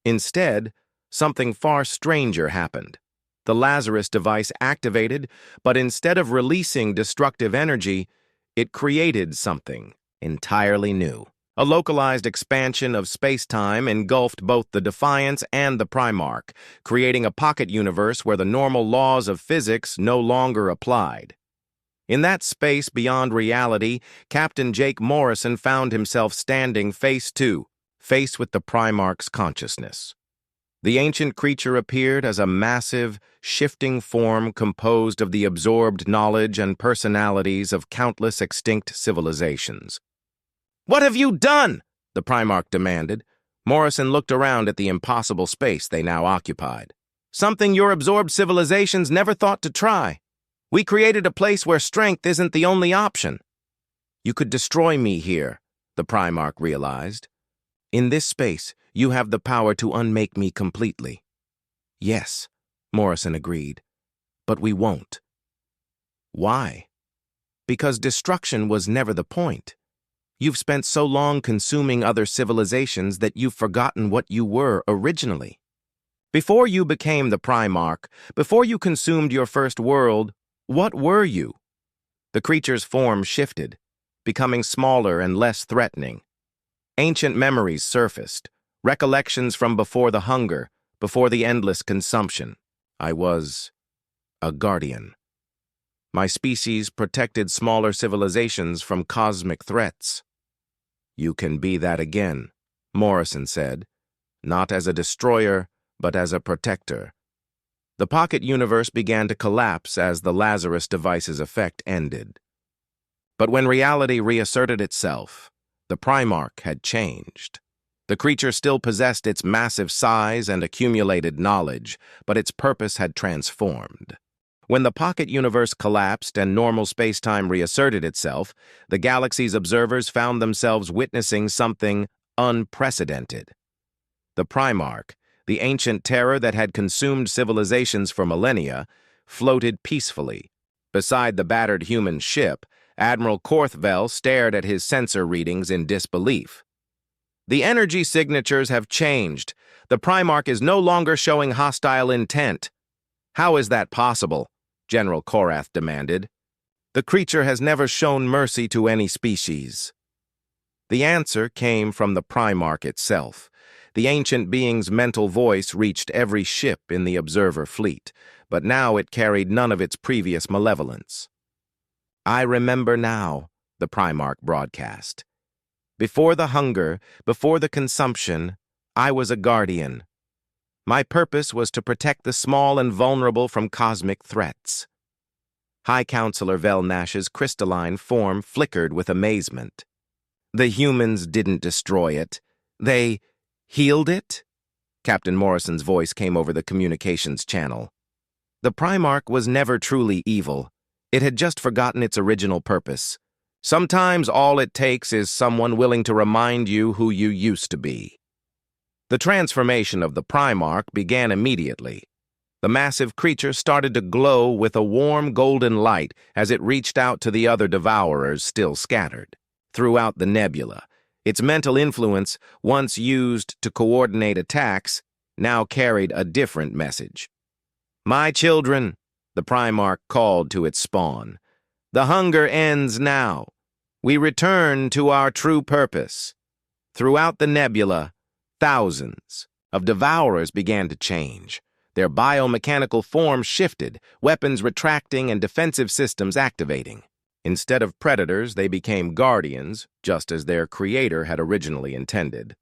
Instead, something far stranger happened. The Lazarus device activated, but instead of releasing destructive energy, it created something entirely new. A localized expansion of space-time engulfed both the Defiance and the Primarch, creating a pocket universe where the normal laws of physics no longer applied. In that space beyond reality, Captain Jake Morrison found himself standing face with the Primarch's consciousness. The ancient creature appeared as a massive, shifting form composed of the absorbed knowledge and personalities of countless extinct civilizations. "What have you done?" the Primarch demanded. Morrison looked around at the impossible space they now occupied. "Something your absorbed civilizations never thought to try. We created a place where strength isn't the only option." "You could destroy me here," the Primarch realized. "In this space, you have the power to unmake me completely." "Yes," Morrison agreed, "but we won't." "Why?" "Because destruction was never the point. You've spent so long consuming other civilizations that you've forgotten what you were originally. Before you became the Primarch, before you consumed your first world, what were you?" The creature's form shifted, becoming smaller and less threatening. Ancient memories surfaced, recollections from before the hunger, before the endless consumption. "I was a guardian. My species protected smaller civilizations from cosmic threats." "You can be that again," Morrison said. not as a destroyer, but as a protector. The pocket universe began to collapse as the Lazarus device's effect ended. But when reality reasserted itself, the Primarch had changed. The creature still possessed its massive size and accumulated knowledge, but its purpose had transformed. When the pocket universe collapsed and normal space-time reasserted itself, the galaxy's observers found themselves witnessing something unprecedented. The Primarch, the ancient terror that had consumed civilizations for millennia, floated peacefully. Beside the battered human ship, Admiral Korthvel stared at his sensor readings in disbelief. The energy signatures have changed. The Primarch is no longer showing hostile intent. How is that possible? General Korath demanded. The creature has never shown mercy to any species. The answer came from the Primarch itself. The ancient being's mental voice reached every ship in the observer fleet, but now it carried none of its previous malevolence. I remember now, the Primarch broadcast. Before the hunger, before the consumption, I was a guardian. My purpose was to protect the small and vulnerable from cosmic threats. High Counselor Velnash's crystalline form flickered with amazement. The humans didn't destroy it. They healed it? Captain Morrison's voice came over the communications channel. The Primarch was never truly evil. It had just forgotten its original purpose. Sometimes all it takes is someone willing to remind you who you used to be. The transformation of the Primarch began immediately. The massive creature started to glow with a warm golden light as it reached out to the other devourers still scattered. Throughout the nebula, its mental influence, once used to coordinate attacks, now carried a different message. My children, the Primarch called to its spawn. The hunger ends now. We return to our true purpose. Throughout the nebula, thousands of devourers began to change. Their biomechanical forms shifted, weapons retracting and defensive systems activating. Instead of predators, they became guardians, just as their creator had originally intended.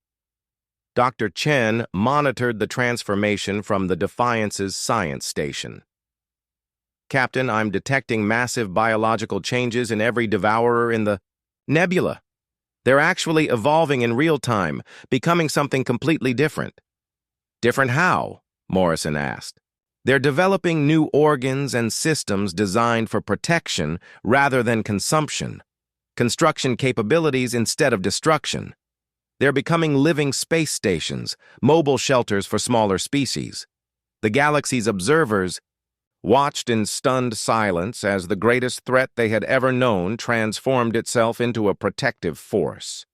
Dr. Chen monitored the transformation from the Defiance's science station. Captain, I'm detecting massive biological changes in every devourer in the nebula. They're actually evolving in real time, becoming something completely different. Different how? Morrison asked. They're developing new organs and systems designed for protection rather than consumption. Construction capabilities instead of destruction. They're becoming living space stations, mobile shelters for smaller species. The galaxy's observers watched in stunned silence as the greatest threat they had ever known transformed itself into a protective force.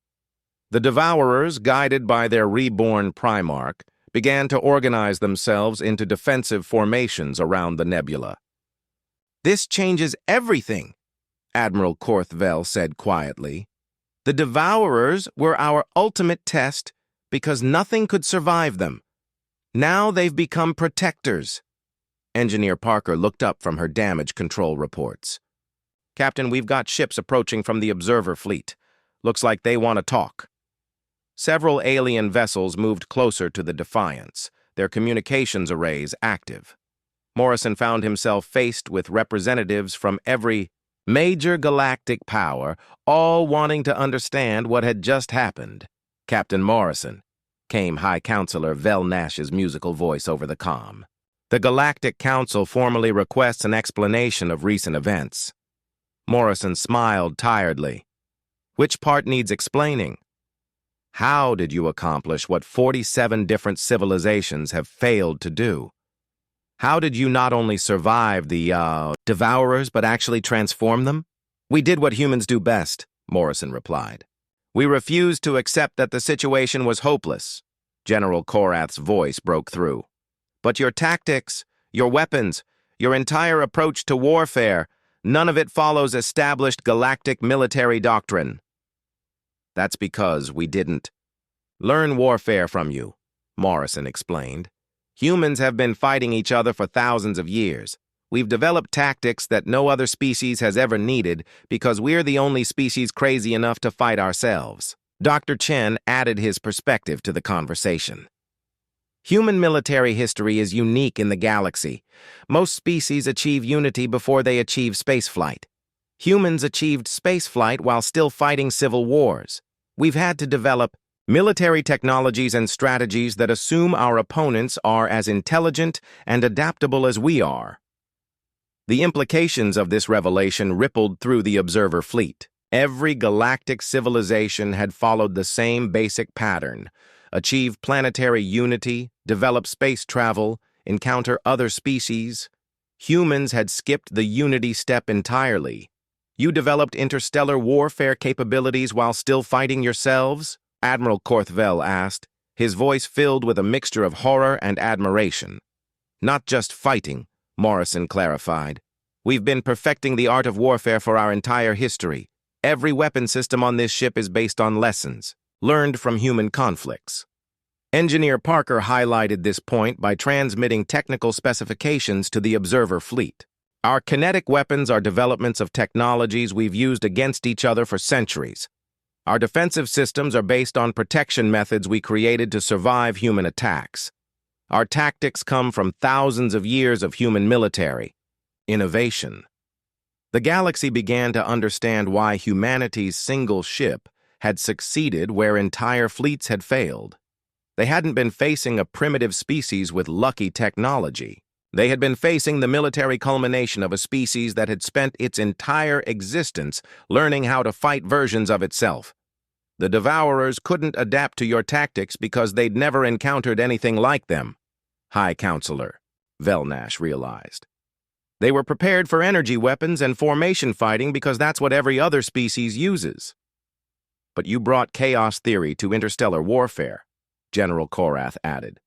The Devourers, guided by their reborn Primarch, began to organize themselves into defensive formations around the nebula. This changes everything, Admiral Korthvel said quietly. The Devourers were our ultimate test because nothing could survive them. Now they've become protectors. Engineer Parker looked up from her damage control reports. Captain, we've got ships approaching from the observer fleet. Looks like they want to talk. Several alien vessels moved closer to the Defiance, their communications arrays active. Morrison found himself faced with representatives from every major galactic power, all wanting to understand what had just happened. Captain Morrison, came High Counselor Velnash's musical voice over the comm. The Galactic Council formally requests an explanation of recent events. Morrison smiled tiredly. Which part needs explaining? How did you accomplish what 47 different civilizations have failed to do? How did you not only survive the, Devourers, but actually transform them? We did what humans do best, Morrison replied. We refused to accept that the situation was hopeless. General Korath's voice broke through. But your tactics, your weapons, your entire approach to warfare, none of it follows established galactic military doctrine. That's because we didn't learn warfare from you, Morrison explained. Humans have been fighting each other for thousands of years. We've developed tactics that no other species has ever needed because we're the only species crazy enough to fight ourselves. Dr. Chen added his perspective to the conversation. Human military history is unique in the galaxy. Most species achieve unity before they achieve spaceflight. Humans achieved spaceflight while still fighting civil wars. We've had to develop military technologies and strategies that assume our opponents are as intelligent and adaptable as we are. The implications of this revelation rippled through the observer fleet. Every galactic civilization had followed the same basic pattern: achieve planetary unity, develop space travel, encounter other species. Humans had skipped the unity step entirely. You developed interstellar warfare capabilities while still fighting yourselves? Admiral Korthvel asked, his voice filled with a mixture of horror and admiration. Not just fighting, Morrison clarified. We've been perfecting the art of warfare for our entire history. Every weapon system on this ship is based on lessons learned from human conflicts. Engineer Parker highlighted this point by transmitting technical specifications to the observer fleet. Our kinetic weapons are developments of technologies we've used against each other for centuries. Our defensive systems are based on protection methods we created to survive human attacks. Our tactics come from thousands of years of human military innovation. The galaxy began to understand why humanity's single ship had succeeded where entire fleets had failed. They hadn't been facing a primitive species with lucky technology. They had been facing the military culmination of a species that had spent its entire existence learning how to fight versions of itself. The Devourers couldn't adapt to your tactics because they'd never encountered anything like them, High Counselor Velnash realized. They were prepared for energy weapons and formation fighting because that's what every other species uses. But you brought chaos theory to interstellar warfare, General Korath added.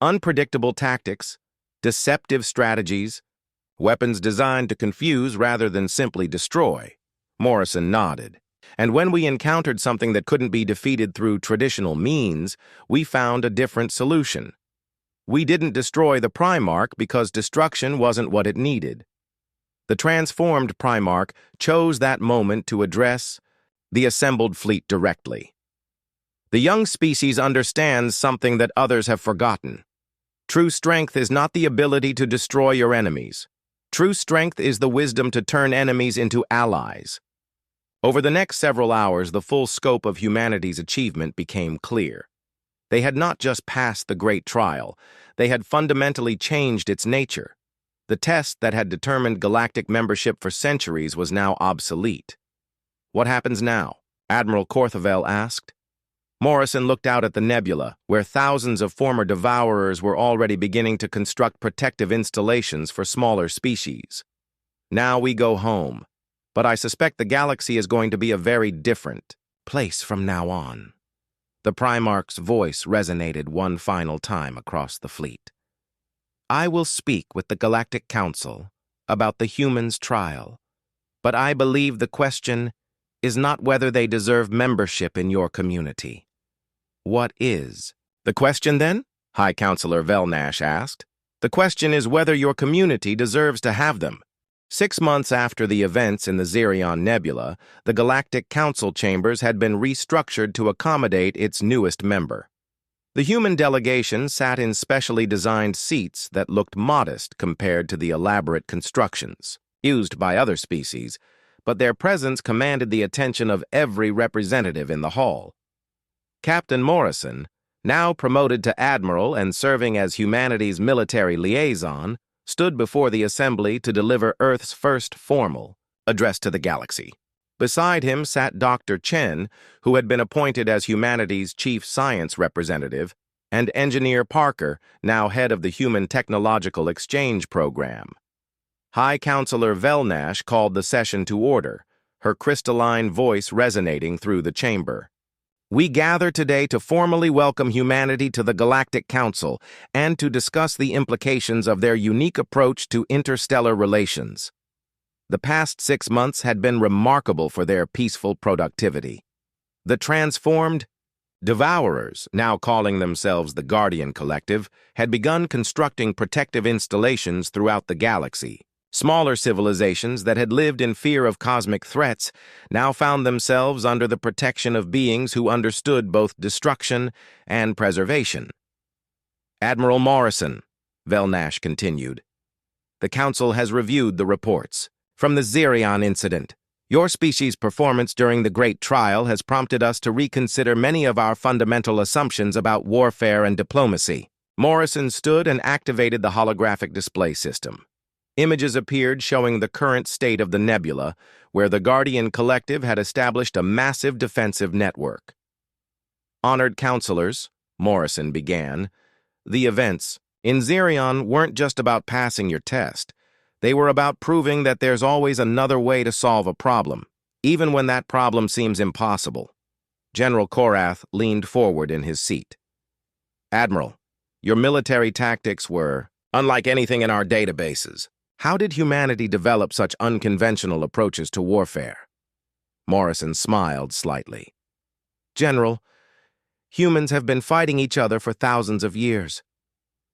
Unpredictable tactics, deceptive strategies, weapons designed to confuse rather than simply destroy. Morrison nodded. And when we encountered something that couldn't be defeated through traditional means, we found a different solution. We didn't destroy the Primarch because destruction wasn't what it needed. The transformed Primarch chose that moment to address the assembled fleet directly. The young species understands something that others have forgotten. True strength is not the ability to destroy your enemies. True strength is the wisdom to turn enemies into allies. Over the next several hours, the full scope of humanity's achievement became clear. They had not just passed the great trial, they had fundamentally changed its nature. The test that had determined galactic membership for centuries was now obsolete. What happens now? Admiral Korthvel asked. Morrison looked out at the nebula, where thousands of former Devourers were already beginning to construct protective installations for smaller species. Now we go home, but I suspect the galaxy is going to be a very different place from now on. The Primarch's voice resonated one final time across the fleet. I will speak with the Galactic Council about the humans' trial, but I believe the question is not whether they deserve membership in your community. What is the question then? High Counselor Velnash asked. The question is whether your community deserves to have them. 6 months after the events in the Xerion Nebula, the Galactic Council chambers had been restructured to accommodate its newest member. The human delegation sat in specially designed seats that looked modest compared to the elaborate constructions used by other species, but their presence commanded the attention of every representative in the hall. Captain Morrison, now promoted to Admiral and serving as humanity's military liaison, stood before the assembly to deliver Earth's first formal address to the galaxy. Beside him sat Dr. Chen, who had been appointed as humanity's chief science representative, and Engineer Parker, now head of the Human Technological Exchange Program. High Counselor Velnash called the session to order, her crystalline voice resonating through the chamber. We gather today to formally welcome humanity to the Galactic Council and to discuss the implications of their unique approach to interstellar relations. The past 6 months had been remarkable for their peaceful productivity. The transformed Devourers, now calling themselves the Guardian Collective, had begun constructing protective installations throughout the galaxy. Smaller civilizations that had lived in fear of cosmic threats now found themselves under the protection of beings who understood both destruction and preservation. Admiral Morrison, Velnash continued. The Council has reviewed the reports. From the Xerion incident, your species' performance during the Great Trial has prompted us to reconsider many of our fundamental assumptions about warfare and diplomacy. Morrison stood and activated the holographic display system. Images appeared showing the current state of the nebula, where the Guardian Collective had established a massive defensive network. Honored counselors, Morrison began, the events in Xerion weren't just about passing your test. They were about proving that there's always another way to solve a problem, even when that problem seems impossible. General Korath leaned forward in his seat. Admiral, your military tactics were unlike anything in our databases. How did humanity develop such unconventional approaches to warfare? Morrison smiled slightly. General, humans have been fighting each other for thousands of years.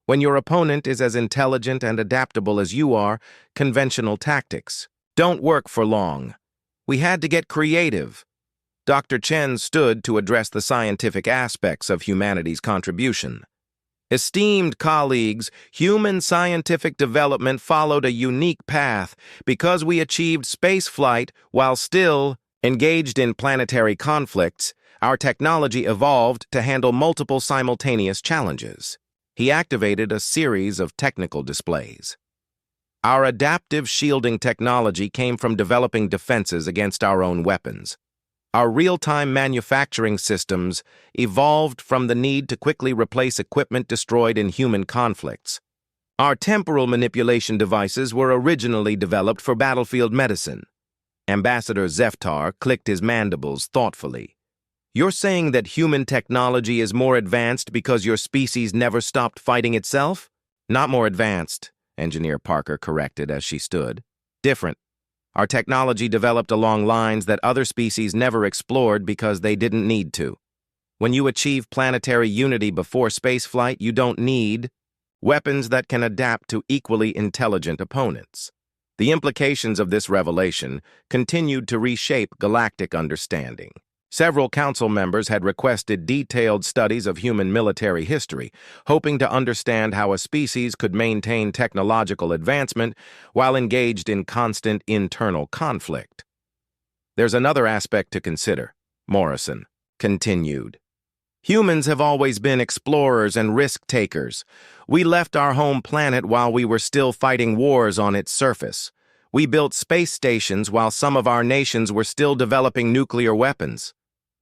When your opponent is as intelligent and adaptable as you are, conventional tactics don't work for long. We had to get creative. Dr. Chen stood to address the scientific aspects of humanity's contribution. Esteemed colleagues, human scientific development followed a unique path because we achieved spaceflight while still engaged in planetary conflicts. Our technology evolved to handle multiple simultaneous challenges. He activated a series of technical displays. Our adaptive shielding technology came from developing defenses against our own weapons. Our real-time manufacturing systems evolved from the need to quickly replace equipment destroyed in human conflicts. Our temporal manipulation devices were originally developed for battlefield medicine. Ambassador Zeftar clicked his mandibles thoughtfully. You're saying that human technology is more advanced because your species never stopped fighting itself? Not more advanced, Engineer Parker corrected as she stood. Different. Our technology developed along lines that other species never explored because they didn't need to. When you achieve planetary unity before spaceflight, you don't need weapons that can adapt to equally intelligent opponents. The implications of this revelation continued to reshape galactic understanding. Several council members had requested detailed studies of human military history, hoping to understand how a species could maintain technological advancement while engaged in constant internal conflict. There's another aspect to consider, Morrison continued. Humans have always been explorers and risk-takers. We left our home planet while we were still fighting wars on its surface. We built space stations while some of our nations were still developing nuclear weapons.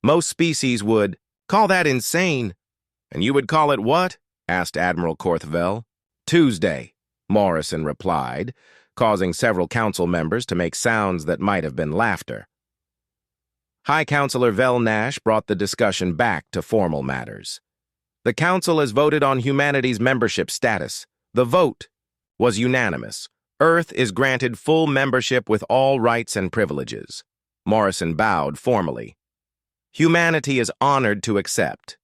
Most species would call that insane. And you would call it what? Asked Admiral Korthvel. Tuesday, Morrison replied, causing several council members to make sounds that might have been laughter. High Counselor Velnash brought the discussion back to formal matters. The Council has voted on humanity's membership status. The vote was unanimous. Earth is granted full membership with all rights and privileges. Morrison bowed formally. Humanity is honored to accept.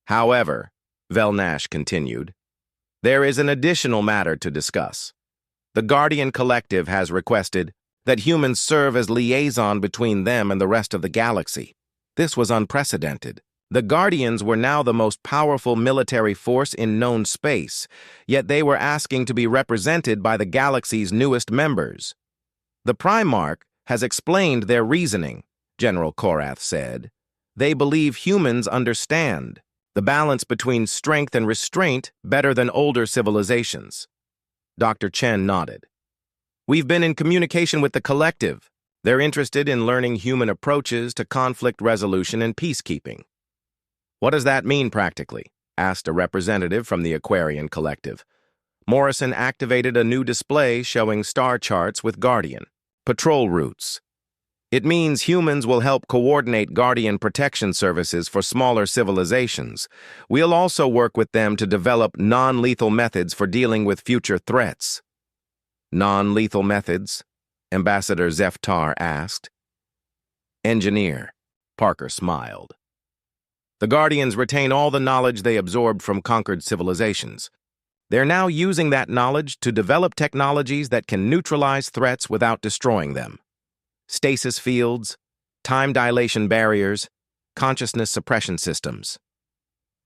However, Velnash continued, there is an additional matter to discuss. The Guardian Collective has requested that humans serve as liaison between them and the rest of the galaxy. This was unprecedented. The Guardians were now the most powerful military force in known space, yet they were asking to be represented by the galaxy's newest members. The Primarch has explained their reasoning, General Korath said. They believe humans understand the balance between strength and restraint better than older civilizations. Dr. Chen nodded. We've been in communication with the collective. They're interested in learning human approaches to conflict resolution and peacekeeping. What does that mean practically? Asked a representative from the Aquarian Collective. Morrison activated a new display showing star charts with Guardian patrol routes. It means humans will help coordinate Guardian protection services for smaller civilizations. We'll also work with them to develop non-lethal methods for dealing with future threats. Non-lethal methods? Ambassador Zeftar asked. Engineer, Parker smiled. The Guardians retain all the knowledge they absorbed from conquered civilizations. They're now using that knowledge to develop technologies that can neutralize threats without destroying them. Stasis fields, time dilation barriers, consciousness suppression systems.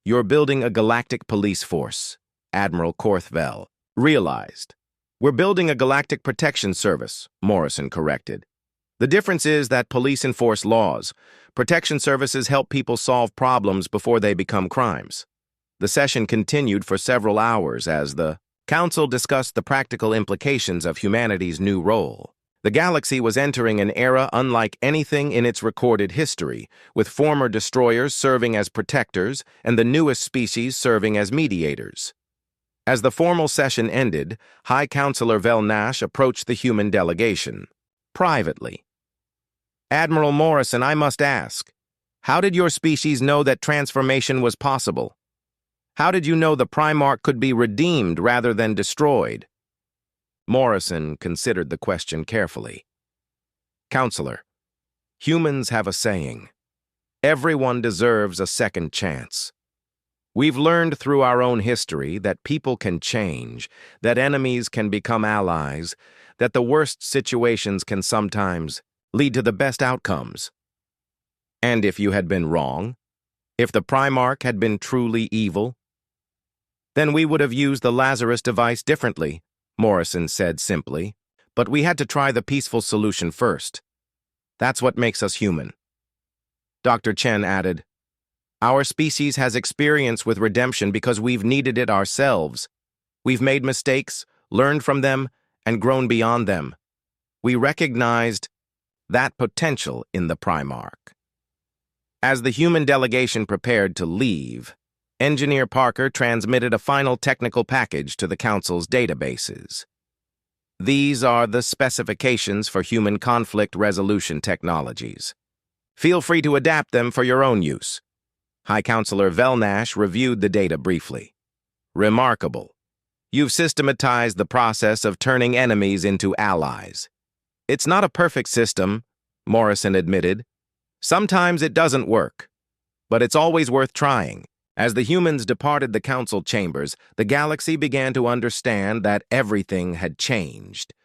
You're building a galactic police force, Admiral Korthvel realized. We're building a galactic protection service, Morrison corrected. The difference is that police enforce laws. Protection services help people solve problems before they become crimes. The session continued for several hours as the Council discussed the practical implications of humanity's new role. The galaxy was entering an era unlike anything in its recorded history, with former destroyers serving as protectors and the newest species serving as mediators. As the formal session ended, High Counselor Velnash approached the human delegation, privately. Admiral Morrison, I must ask, how did your species know that transformation was possible? How did you know the Primarch could be redeemed rather than destroyed? Morrison considered the question carefully. Counselor, humans have a saying. Everyone deserves a second chance. We've learned through our own history that people can change, that enemies can become allies, that the worst situations can sometimes lead to the best outcomes. And if you had been wrong, if the Primarch had been truly evil, then we would have used the Lazarus device differently, Morrison said simply, but we had to try the peaceful solution first. That's what makes us human. Dr. Chen added, our species has experience with redemption because we've needed it ourselves. We've made mistakes, learned from them, and grown beyond them. We recognized that potential in the Primarch. As the human delegation prepared to leave, Engineer Parker transmitted a final technical package to the Council's databases. These are the specifications for human conflict resolution technologies. Feel free to adapt them for your own use. High Counselor Velnash reviewed the data briefly. Remarkable. You've systematized the process of turning enemies into allies. It's not a perfect system, Morrison admitted. Sometimes it doesn't work, but it's always worth trying. As the humans departed the council chambers, the galaxy began to understand that everything had changed.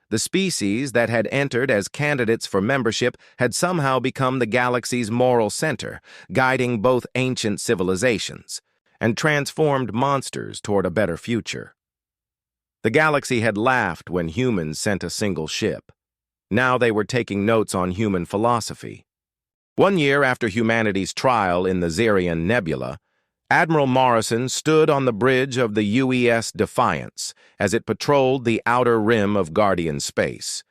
The species that had entered as candidates for membership had somehow become the galaxy's moral center, guiding both ancient civilizations and transformed monsters toward a better future. The galaxy had laughed when humans sent a single ship. Now they were taking notes on human philosophy. 1 year after humanity's trial in the Zerian Nebula, Admiral Morrison stood on the bridge of the UES Defiance as it patrolled the outer rim of Guardian space.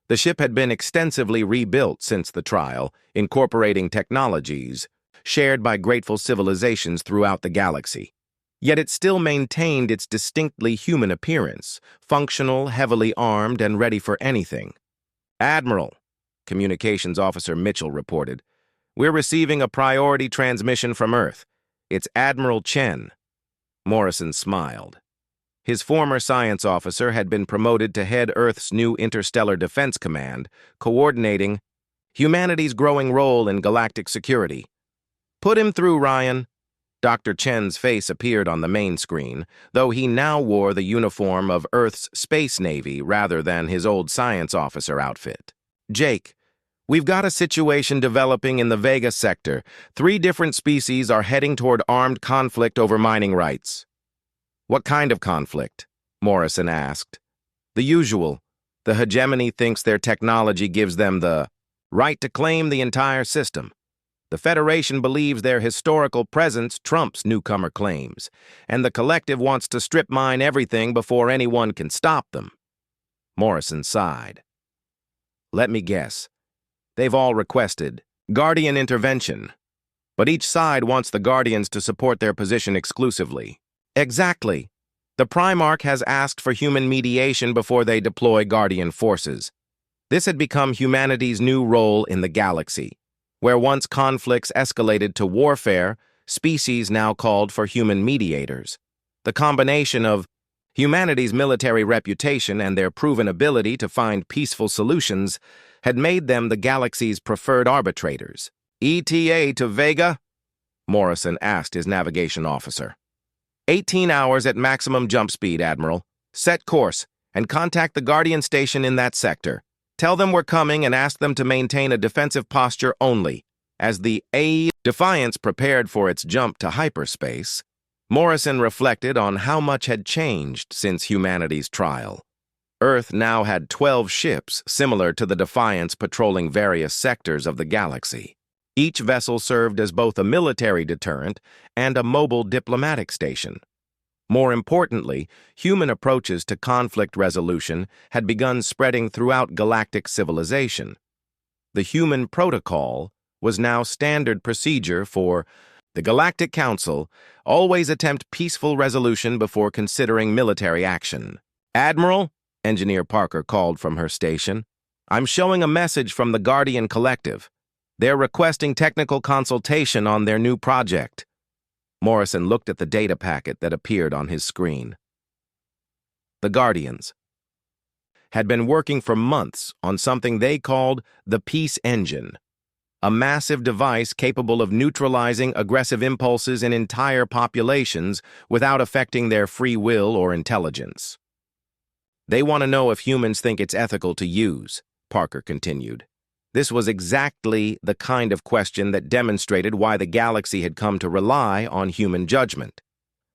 The ship had been extensively rebuilt since the trial, incorporating technologies shared by grateful civilizations throughout the galaxy. Yet it still maintained its distinctly human appearance, functional, heavily armed, and ready for anything. Admiral, Communications Officer Mitchell reported, we're receiving a priority transmission from Earth. It's Admiral Chen. Morrison smiled. His former science officer had been promoted to head Earth's new Interstellar Defense Command, coordinating humanity's growing role in galactic security. Put him through, Ryan. Dr. Chen's face appeared on the main screen, though he now wore the uniform of Earth's Space Navy rather than his old science officer outfit. Jake, we've got a situation developing in the Vega sector. 3 different species are heading toward armed conflict over mining rights. What kind of conflict? Morrison asked. The usual. The hegemony thinks their technology gives them the right to claim the entire system. The Federation believes their historical presence trumps newcomer claims, and the collective wants to strip mine everything before anyone can stop them. Morrison sighed. Let me guess. They've all requested Guardian intervention, but each side wants the Guardians to support their position exclusively. Exactly. The Primarch has asked for human mediation before they deploy Guardian forces. This had become humanity's new role in the galaxy. Where once conflicts escalated to warfare, species now called for human mediators. The combination of humanity's military reputation and their proven ability to find peaceful solutions had made them the galaxy's preferred arbitrators. ETA to Vega? Morrison asked his navigation officer. 18 hours at maximum jump speed, Admiral. Set course and contact the Guardian station in that sector. Tell them we're coming and ask them to maintain a defensive posture only. As the Defiance prepared for its jump to hyperspace, Morrison reflected on how much had changed since humanity's trial. Earth now had 12 ships similar to the Defiance patrolling various sectors of the galaxy. Each vessel served as both a military deterrent and a mobile diplomatic station. More importantly, human approaches to conflict resolution had begun spreading throughout galactic civilization. The human protocol was now standard procedure for the Galactic Council, always attempt peaceful resolution before considering military action. "Admiral," Engineer Parker called from her station, "I'm showing a message from the Guardian Collective. They're requesting technical consultation on their new project." Morrison looked at the data packet that appeared on his screen. The Guardians had been working for months on something they called the Peace Engine, a massive device capable of neutralizing aggressive impulses in entire populations without affecting their free will or intelligence. "They want to know if humans think it's ethical to use," Parker continued. This was exactly the kind of question that demonstrated why the galaxy had come to rely on human judgment.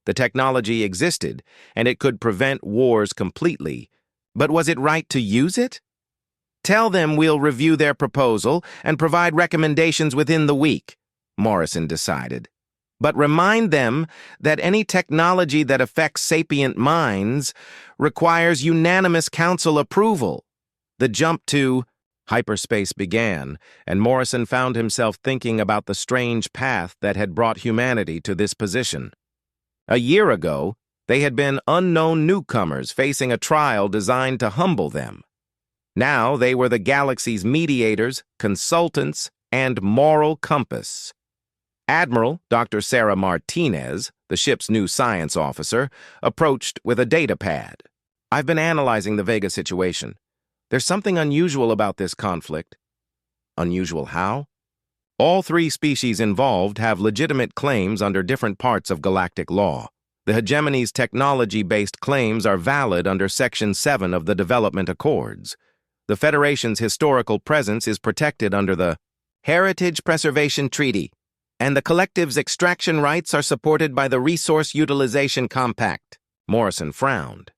The technology existed, and it could prevent wars completely, but was it right to use it? "Tell them we'll review their proposal and provide recommendations within the week," Morrison decided. "But remind them that any technology that affects sapient minds requires unanimous council approval." The jump to hyperspace began, and Morrison found himself thinking about the strange path that had brought humanity to this position. A year ago, they had been unknown newcomers facing a trial designed to humble them. Now they were the galaxy's mediators, consultants, and moral compass. Admiral Dr. Sarah Martinez, the ship's new science officer, approached with a data pad. "I've been analyzing the Vega situation. There's something unusual about this conflict." "Unusual how?" "All three species involved have legitimate claims under different parts of galactic law. The hegemony's technology-based claims are valid under Section 7 of the Development Accords. The Federation's historical presence is protected under the Heritage Preservation Treaty, and the collective's extraction rights are supported by the Resource Utilization Compact." Morrison frowned.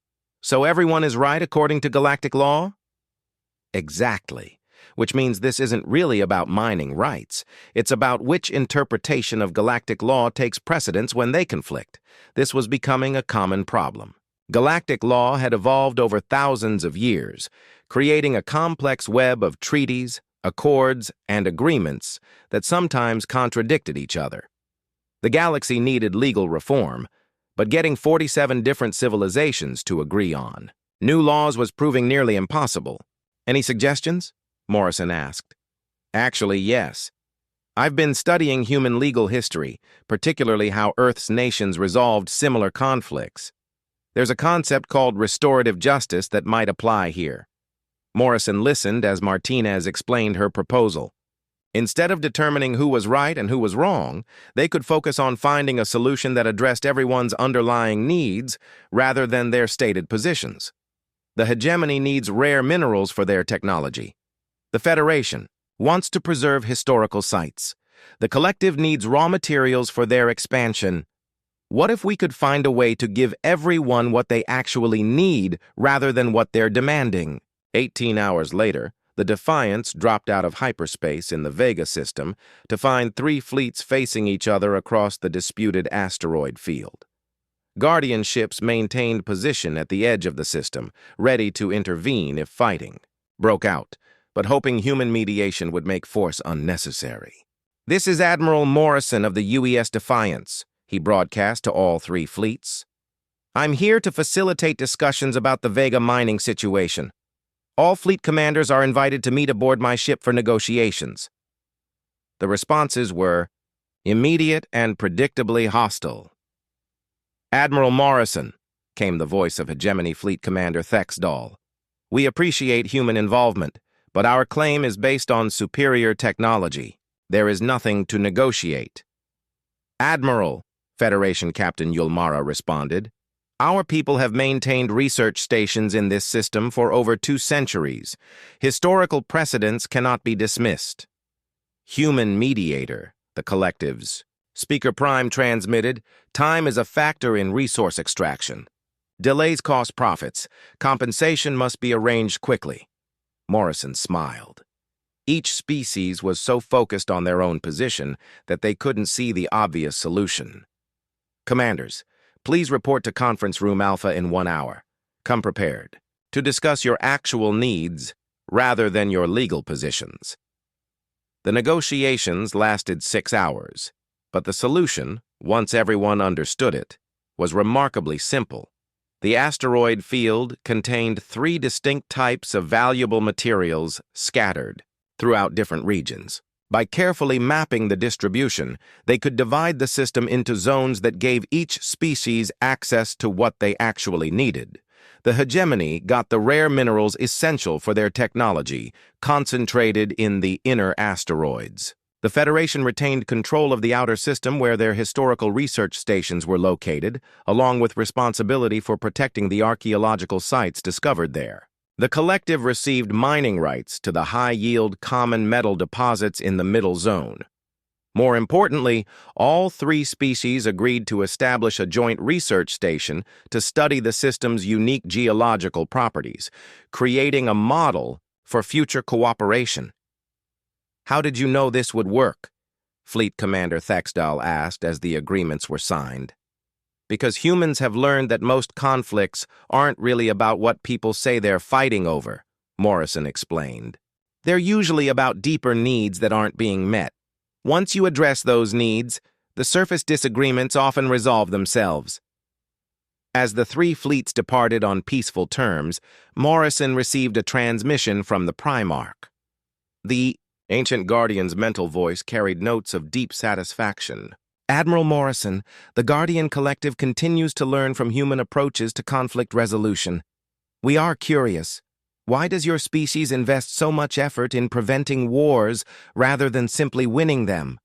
"So everyone is right according to galactic law?" "Exactly. Which means this isn't really about mining rights. It's about which interpretation of galactic law takes precedence when they conflict. This was becoming a common problem. Galactic law had evolved over thousands of years, creating a complex web of treaties, accords, and agreements that sometimes contradicted each other. The galaxy needed legal reform, but getting 47 different civilizations to agree on new laws was proving nearly impossible. "Any suggestions?" Morrison asked. "Actually, yes. I've been studying human legal history, particularly how Earth's nations resolved similar conflicts. There's a concept called restorative justice that might apply here." Morrison listened as Martinez explained her proposal. Instead of determining who was right and who was wrong, they could focus on finding a solution that addressed everyone's underlying needs rather than their stated positions. The hegemony needs rare minerals for their technology. The Federation wants to preserve historical sites. The collective needs raw materials for their expansion. What if we could find a way to give everyone what they actually need rather than what they're demanding? 18 hours later, the Defiance dropped out of hyperspace in the Vega system to find 3 fleets facing each other across the disputed asteroid field. Guardian ships maintained position at the edge of the system, ready to intervene if fighting broke out, but hoping human mediation would make force unnecessary. "This is Admiral Morrison of the UES Defiance," he broadcast to all 3 fleets. "I'm here to facilitate discussions about the Vega mining situation. All fleet commanders are invited to meet aboard my ship for negotiations." The responses were immediate and predictably hostile. "Admiral Morrison," came the voice of Hegemony Fleet Commander Thexdal. "We appreciate human involvement, but our claim is based on superior technology. There is nothing to negotiate." "Admiral," Federation Captain Yulmara responded, "our people have maintained research stations in this system for over 2 centuries. Historical precedents cannot be dismissed." Human mediator, the collective's. Speaker Prime transmitted, time is a factor in resource extraction. Delays cost profits. Compensation must be arranged quickly. Morrison smiled. Each species was so focused on their own position that they couldn't see the obvious solution. Commanders, please report to Conference Room Alpha in 1 hour. Come prepared to discuss your actual needs rather than your legal positions. The negotiations lasted 6 hours, but the solution, once everyone understood it, was remarkably simple. The asteroid field contained 3 distinct types of valuable materials scattered throughout different regions. By carefully mapping the distribution, they could divide the system into zones that gave each species access to what they actually needed. The hegemony got the rare minerals essential for their technology, concentrated in the inner asteroids. The Federation retained control of the outer system where their historical research stations were located, along with responsibility for protecting the archaeological sites discovered there. The collective received mining rights to the high-yield common metal deposits in the middle zone. More importantly, all 3 species agreed to establish a joint research station to study the system's unique geological properties, creating a model for future cooperation. How did you know this would work? Fleet Commander Thexdal asked as the agreements were signed. Because humans have learned that most conflicts aren't really about what people say they're fighting over, Morrison explained. They're usually about deeper needs that aren't being met. Once you address those needs, the surface disagreements often resolve themselves. As the 3 fleets departed on peaceful terms, Morrison received a transmission from the Primarch. The Ancient Guardian's mental voice carried notes of deep satisfaction. Admiral Morrison, the Guardian Collective continues to learn from human approaches to conflict resolution. We are curious. Why does your species invest so much effort in preventing wars rather than simply winning them?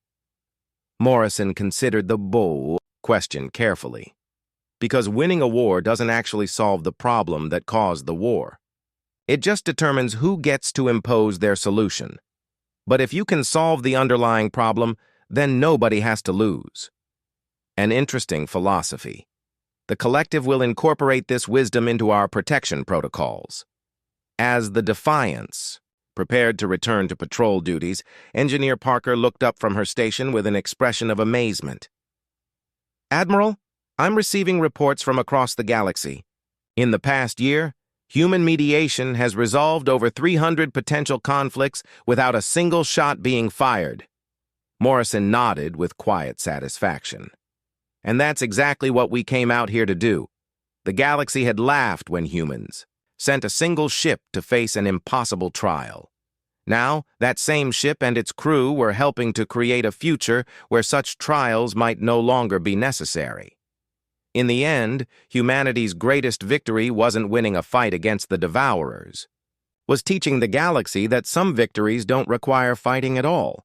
Morrison considered the bold question carefully. Because winning a war doesn't actually solve the problem that caused the war. It just determines who gets to impose their solution. But if you can solve the underlying problem, then nobody has to lose. An interesting philosophy. The collective will incorporate this wisdom into our protection protocols. As the Defiance prepared to return to patrol duties, Engineer Parker looked up from her station with an expression of amazement. Admiral, I'm receiving reports from across the galaxy. In the past year, human mediation has resolved over 300 potential conflicts without a single shot being fired. Morrison nodded with quiet satisfaction. And that's exactly what we came out here to do. The galaxy had laughed when humans sent a single ship to face an impossible trial. Now, that same ship and its crew were helping to create a future where such trials might no longer be necessary. In the end, humanity's greatest victory wasn't winning a fight against the Devourers. Was teaching the galaxy that some victories don't require fighting at all.